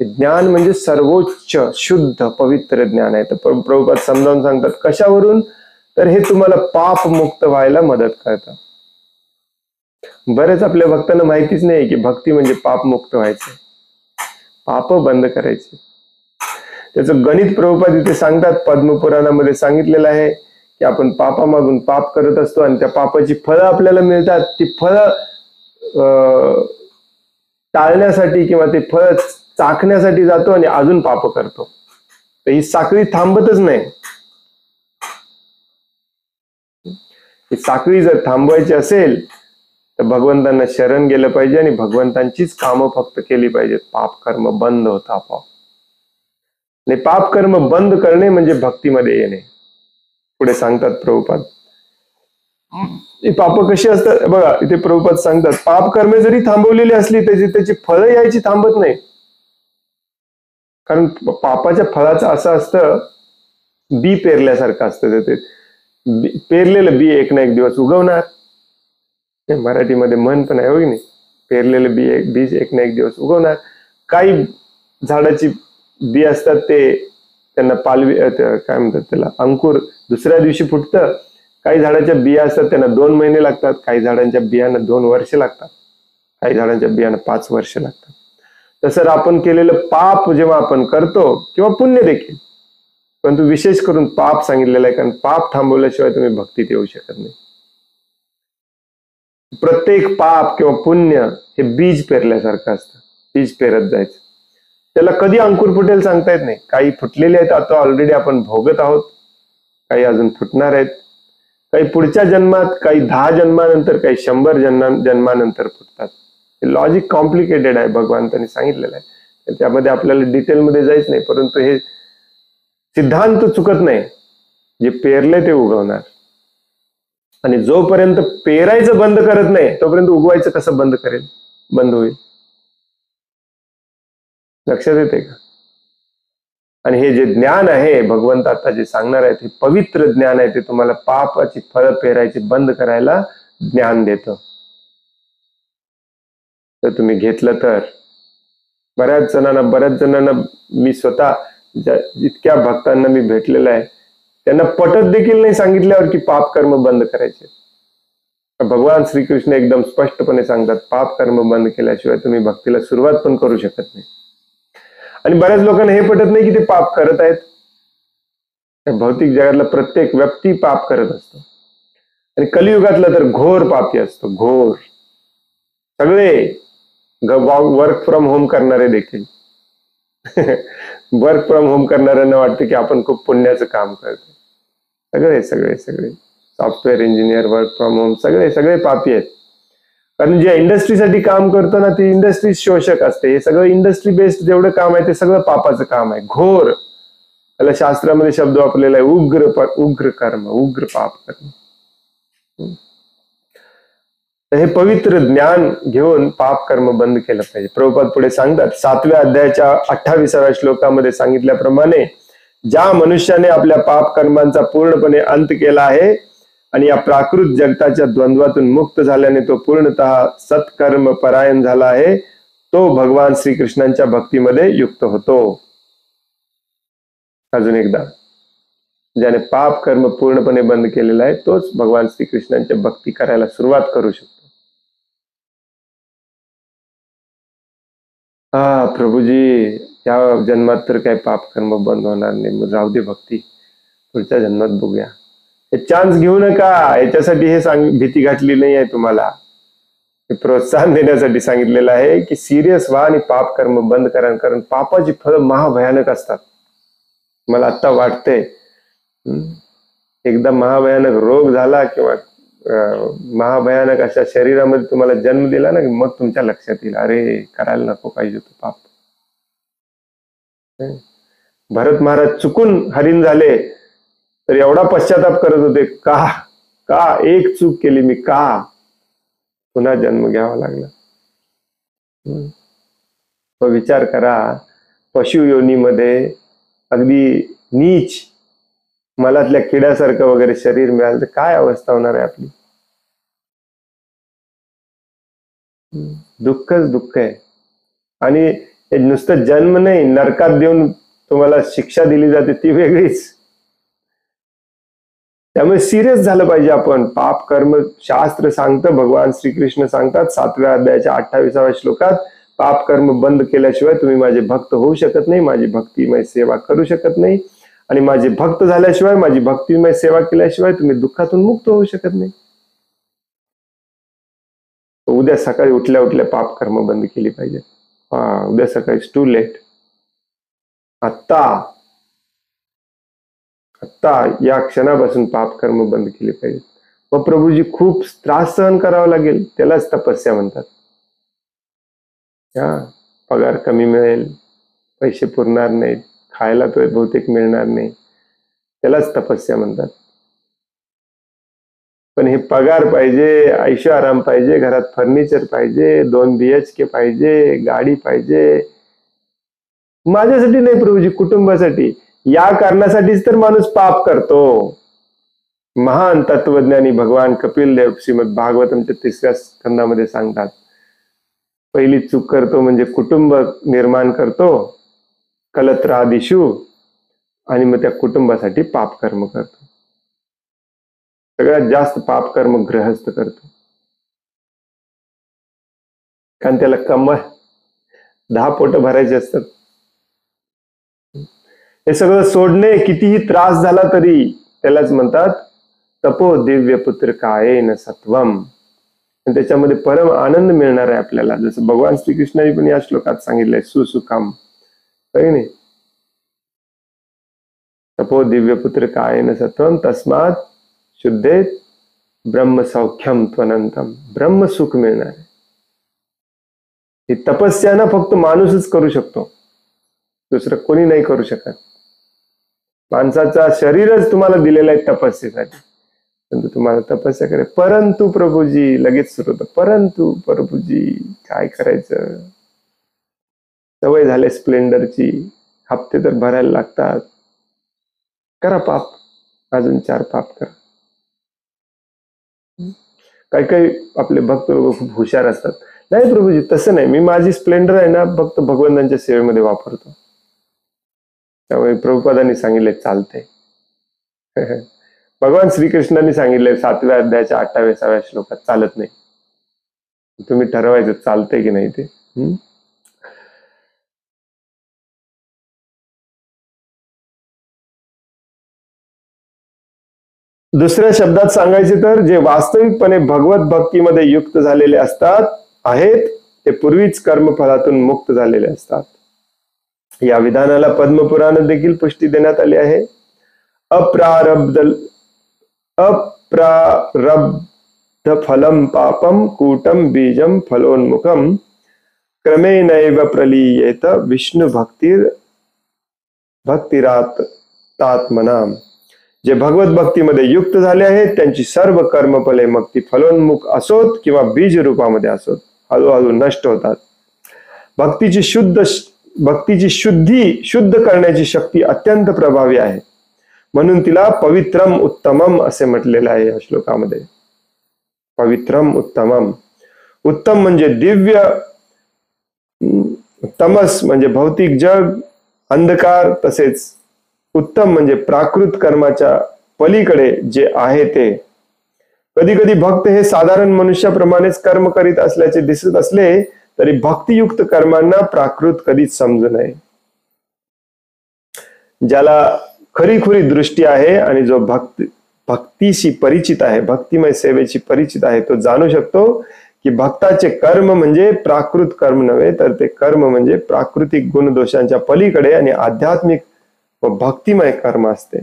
ज्ञान म्हणजे सर्वोच्च शुद्ध पवित्र ज्ञान आहे. तर प्रभुपाद समजावून सांगतात कशावरून? तर हे तुम्हाला पाप मुक्त व्हायला मदत करतं. बरेच आपल्या भक्तांना माहितीच नाही की भक्ती म्हणजे पाप मुक्त व्हायचं, पाप बंद करायचे. त्याचं गणित प्रभुपाद इथे सांगतात, पद्मपुराणामध्ये सांगितलेलं आहे की आपण पापामागून पाप करत असतो आणि त्या पापाची फळं आपल्याला मिळतात. ती फळं टाळण्यासाठी किंवा ते फळ चाखण्यासाठी जातो आणि अजून पाप करतो. तर ही साखळी थांबतच नाही. ही साखळी जर थांबवायची असेल तर भगवंतांना शरण गेलं पाहिजे आणि भगवंतांचीच कामं फक्त केली पाहिजेत. पाप कर्म बंद होतं आपोआप. आणि पाप कर्म बंद करणे म्हणजे भक्तीमध्ये येणे. पुढे सांगतात प्रभुपाद, ही पाप कशी असतात बघा. इथे प्रभुपाद सांगतात, पाप कर्मे जरी थांबवलेली असली तरी त्याची फळं यायची थांबत नाही. कारण पापाच्या फळाचं असं असतं, बी पेरल्यासारखं असतं. ते पेरलेलं बी एक ना एक दिवस उगवणार. मराठीमध्ये म्हण पण आहे, हो की नाही, पेरलेलं बीज एक ना एक दिवस उगवणार. काही झाडाची बी असतात ते त्यांना पालवी काय म्हणतात त्याला, अंकुर दुसऱ्या दिवशी फुटतं. काही झाडाच्या बिया असतात त्यांना 2 महिने लागतात. काही झाडांच्या बियांना 2 वर्ष लागतात. काही झाडांच्या बियांना 5 वर्ष लागतात. तसं आपण केलेलं पाप जेव्हा आपण करतो, किंवा पुण्य देखील, परंतु विशेष करून पाप सांगितलेलं आहे, कारण पाप थांबवल्याशिवाय तुम्ही भक्तीत येऊ शकत नाही. प्रत्येक पाप किंवा पुण्य हे बीज पेरल्यासारखं असतं. बीज पेरत जायचं, त्याला कधी अंकुर फुटेल सांगता येत नाही. काही फुटलेले आहेत, आता ऑलरेडी आपण भोगत आहोत. काही अजून फुटणार आहेत. काही पुढच्या जन्मात, काही 10 जन्मानंतर, काही 100 जन्मानंतर फुटतात. लॉजिक कॉम्प्लिकेटेड आहे, भगवंतांनी सांगितलेलं आहे. त्यामध्ये आपल्याला डिटेलमध्ये जायच नाही, परंतु हे सिद्धांत चुकत नाही. जे पेरले ते उगवणार. आणि जोपर्यंत पेरायचं बंद करत नाही तोपर्यंत उगवायचं कसं बंद होईल. लक्षात येते का? आणि हे जे ज्ञान आहे भगवंत आता जे सांगणार आहेत, हे पवित्र ज्ञान आहे. ते तुम्हाला पापाची फळं पेरायची बंद करायला ज्ञान देतं. तर तुम्ही घेतलं तर. बऱ्याच जणांना मी स्वतः जितक्या भक्तांना मी भेटलेला आहे, त्यांना पटत देखील नाही सांगितल्यावर की पाप कर्म बंद करायचे. भगवान श्रीकृष्ण एकदम स्पष्टपणे सांगतात, पाप कर्म बंद केल्याशिवाय तुम्ही भक्तीला सुरुवात पण करू शकत नाही. आणि बऱ्याच लोकांना हे पटत नाही की ते पाप करत आहेत. भौतिक जगातला प्रत्येक व्यक्ती पाप करत असतो. आणि कलियुगातला तर घोर पापी असतो, घोर. सगळे वर्क फ्रॉम होम करणारे देखील वर्क फ्रॉम होम करणाऱ्यांना वाटतं की आपण खूप पुण्याचं काम करतो. सगळे सगळे सगळे software engineer, work from home, सगळे पापी आहेत. कारण जे इंडस्ट्रीसाठी काम करतो ना, ती इंडस्ट्री शोषक असते. हे सगळं इंडस्ट्री बेस्ड जेवढं काम आहे ते सगळं पापाचं काम आहे, घोर. त्याला शास्त्रामध्ये शब्द वापरलेला आहे, उग्र कर्म, उग्र पाप कर्म. हे पवित्र ज्ञान घेऊन पाप कर्म बंद केलं पाहिजे. प्रभुपाद पुढे सांगतात, 7व्या अध्यायाच्या 28व्या श्लोकामध्ये सांगितल्याप्रमाणे, ज्या मनुष्याने आपल्या पाप कर्मांचा पूर्णपणे अंत केला आहे आणि या प्राकृत जगताच्या द्वंद्वातून मुक्त झाल्याने तो पूर्णतः सत्कर्म परायण झाला आहे, तो भगवान श्रीकृष्णांच्या भक्तीमध्ये युक्त होतो. अजून एकदा, ज्याने पाप कर्म पूर्णपणे बंद केलेला आहे तोच भगवान श्रीकृष्णांच्या भक्ती करायला सुरुवात करू शकतो. प्रभूजी, या जन्मात तर काही पाप कर्म बंद होणार नाही, मग राहू दे भक्ती, पुढच्या जन्मात बघूया. हे चान्स घेऊ नका. याच्यासाठी हे भीती घातली नाही आहे तुम्हाला, हे प्रोत्साहन देण्यासाठी सांगितलेलं आहे की सिरियस व्हा आणि पाप कर्म बंद करा. कारण पापाची फळं महाभयानक असतात. मला आता वाटतंय, एकदा महाभयानक रोग झाला किंवा महाभयानक अशा शरीरामध्ये तुम्हाला जन्म दिला ना, मग तुमच्या लक्षात येईल, अरे करायला नको पाहिजे तो पाप. भरत महाराज चुकून हरीण झाले तर एवढा पश्चाताप करत होते, का एक चूक केली मी, का पुन्हा जन्म घ्यावा लागला. तो विचार करा, पशु योनीमध्ये अगदी नीच मलातल्या किड्यासारखं वगैरे शरीर मिळालं तर काय अवस्था होणार आहे आपली. दुःखच दुःख आहे. आणि नुसतं जन्म नाही, नरकात देऊन तुम्हाला शिक्षा दिली जाते ती वेगळीच. त्यामुळे सिरियस झालं पाहिजे आपण. पाप कर्म शास्त्र सांगतं, भगवान श्रीकृष्ण सांगतात 7व्या अध्यायाच्या 28व्या श्लोकात, पाप कर्म बंद केल्याशिवाय तुम्ही माझे भक्त होऊ शकत नाही, माझी भक्तिमय सेवा करू शकत नाही, आणि माझे भक्त झाल्याशिवाय, माझी भक्तिमय सेवा केल्याशिवाय तुम्ही दुःखातून मुक्त होऊ शकत नाही. उद्या सकाळी उठल्या उठल्या पाप कर्म बंद केली पाहिजे. उद्या सकाळी टू लेट. आत्ता या क्षणापासून पाप कर्म बंद केले पाहिजे. मग प्रभूजी खूप त्रास सहन करावा लागेल, त्यालाच तपस्या म्हणतात. पगार कमी मिळेल, पैसे पुरणार नाहीत, खायला तो बहुतेक मिळणार नाही, त्यालाच तपस्या म्हणतात. पण हे पगार पाहिजे, ऐशो आराम पाहिजे, घरात फर्निचर पाहिजे, 2 BHK पाहिजे, गाडी पाहिजे, माझ्यासाठी नाही प्रभूजी, कुटुंबासाठी. या कारणासाठीच तर माणूस पाप करतो. महान तत्वज्ञानी भगवान कपिल देव श्रीमद भागवतमच्या 3ऱ्या स्कंदामध्ये सांगतात, पहिली चूक करतो म्हणजे कुटुंब निर्माण करतो कलत्रादिशू, आणि मग त्या कुटुंबासाठी पाप कर्म करतो. सगळ्यात जास्त पाप कर्म गृहस्थ करतो, कारण त्याला कमवा 10 पोट भरायचे असतात. हे सगळं सोडणे कितीही त्रास झाला तरी त्यालाच म्हणतात तपो दिव्य पुत्र कायेन सत्वम. त्याच्यामध्ये परम आनंद मिळणार आहे आपल्याला, जसं भगवान श्रीकृष्णाने पण या श्लोकात सांगितलंय, सुसुखम. नाही, तपो दिव्य पुत्र कायेन सत्वम तस्मात शुद्धेत ब्रह्म सौख्यम त्वनंतम. ब्रह्म सुख मिळणार आहे. ही तपस्या ना फक्त माणूसच करू शकतो, दुसरं कोणी नाही करू शकत. माणसाचा शरीरच तुम्हाला दिलेलं आहे तपस्येसाठी, परंतु तुम्हाला तपस्या करे. परंतु प्रभूजी लगेच सुरू होतं, परंतु प्रभूजी काय करायचं, सवय झाले स्प्लेंडरची, हप्ते तर भरायला लागतात, करा पाप, अजून 4 पाप करा. काही काही आपले भक्त लोक खूप हुशार असतात, नाही प्रभूजी तसं नाही, मी माझी स्प्लेंडर आहे ना फक्त भगवंतांच्या सेवेमध्ये वापरतो. त्यामुळे प्रभुपादांनी सांगितले चालते. भगवान श्रीकृष्णांनी सांगितले 7व्या अध्यायाच्या 28व्या श्लोकात, चालत नाही. तुम्ही ठरवायचं चालतंय की नाही ते. दुसऱ्या शब्दात सांगायचे तर जे वास्तविकपणे भगवत भक्तीमध्ये युक्त झालेले असतात आहेत, ते पूर्वीच कर्मफलातून मुक्त झालेले असतात. या विधानाला पद्मपुराणात देखील पुष्टी देण्यात आली आहे. अप्रारब्ध फलम पापम कूटम बीजम फलोन्मुखम क्रमेणैव प्रलीयेत विष्णु भक्तिरात्मनाम. जे भगवत भक्तीमध्ये युक्त झाले आहेत त्यांची सर्व कर्मफले, मग ती फलोन्मुख असोत किंवा बीज रूपामध्ये असोत, हळूहळू नष्ट होतात. भक्तीची शुद्ध करण्याची शक्ती अत्यंत प्रभावी आहे, म्हणून तिला पवित्रम उत्तमम असे म्हटलेलं आहे या श्लोकामध्ये. पवित्रम उत्तमम. उत्तम म्हणजे दिव्य, तमस म्हणजे भौतिक जग, अंधकार, तसेच उत्तम म्हणजे प्राकृत कर्माच्या पलीकडे जे आहे ते. कधी कधी भक्त हे साधारण मनुष्याप्रमाणेच कर्म करीत असल्याचे दिसत असले तरी भक्तियुक्त कर्मांना प्राकृत कधीच समजू नये. ज्याला खरीखुरी दृष्टी आहे आणि जो भक्तीशी परिचित आहे, भक्तिमय सेवेची परिचित आहे, तो जाणू शकतो की भक्ताचे कर्म म्हणजे प्राकृत कर्म नव्हे, तर ते कर्म म्हणजे प्राकृतिक गुणदोषांच्या पलीकडे आणि आध्यात्मिक व भक्तिमय कर्म असते.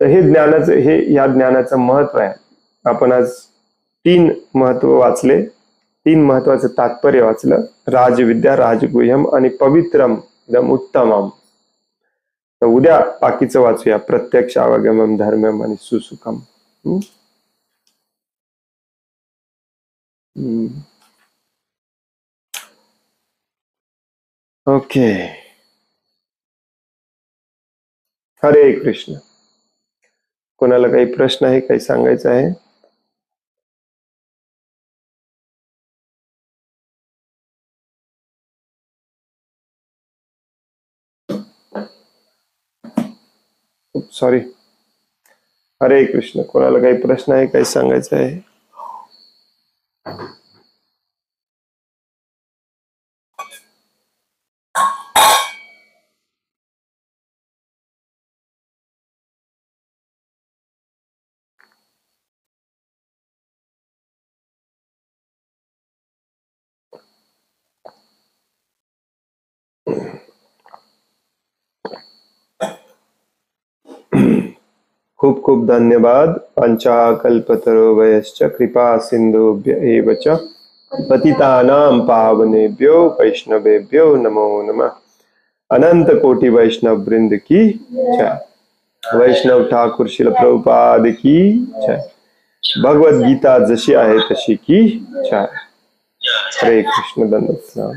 तर या ज्ञानाचं महत्व आहे. आपण आज 3 महत्व वाचले, 3 महत्वाचं तात्पर्य वाचलं. राजविद्या, राजगुह्यम आणि पवित्रम एकदम उत्तमम. तर उद्या बाकीचं वाचूया, प्रत्यक्ष अवगमम धर्मम आणि सुसुखम. ओके. हरे कृष्ण. कोणाला काही प्रश्न आहे, काही सांगायचं आहे? सॉरी. हरे कृष्ण. कोणाला काही प्रश्न आहे, काही सांगायचं आहे? खूप खूप धन्यवाद. पंचाकल्पतरुभ्यश्च कृपा सिंधुभ्य एव च पतितानां पावनेभ्यो वैष्णवेभ्यो नमो नमः. अनंत कोटि वैष्णव वृंद की जय. वैष्णव ठाकुर श्रील प्रभुपाद की जय. भगवद गीता जशी आहे तशी की जय. हरे कृष्ण. दंडवत प्रणाम.